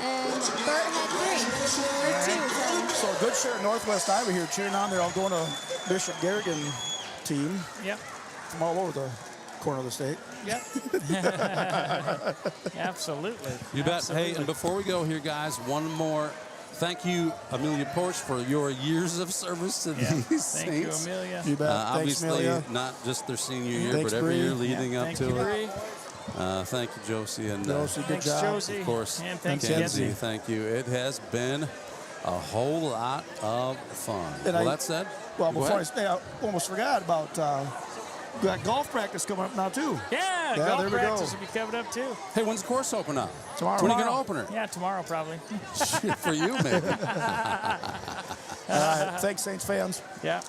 And Bert had 3. Or 2. So a good share of Northwest Iowa here cheering on. They're all going to Bishop Garrigan team. Yep. From all over the corner of the state. Yep. Absolutely. You bet. Absolutely. Hey, and before we go here, guys, one more. Thank you, Amelia Porsche, for your years of service to these Thank you, Saints. Amelia. You bet. Thanks, Obviously, Amelia. not just their senior year, Thanks, but every Bree. year leading up Thank to you, it. Bree. Thank you, Josie. And Josie, good Thanks, job. Josie. Of course, And thanks, Kenzie. Kenzie. Thank you. It has been a whole lot of fun. And That said, well, go before I ahead. stay, I almost forgot about we got golf practice coming up now too. Yeah, there golf we practice go. will be coming up too. Hey, when's the course open up? Tomorrow. When are you going to open it? Yeah, tomorrow probably. For you, maybe. Thanks, Saints fans. Yeah.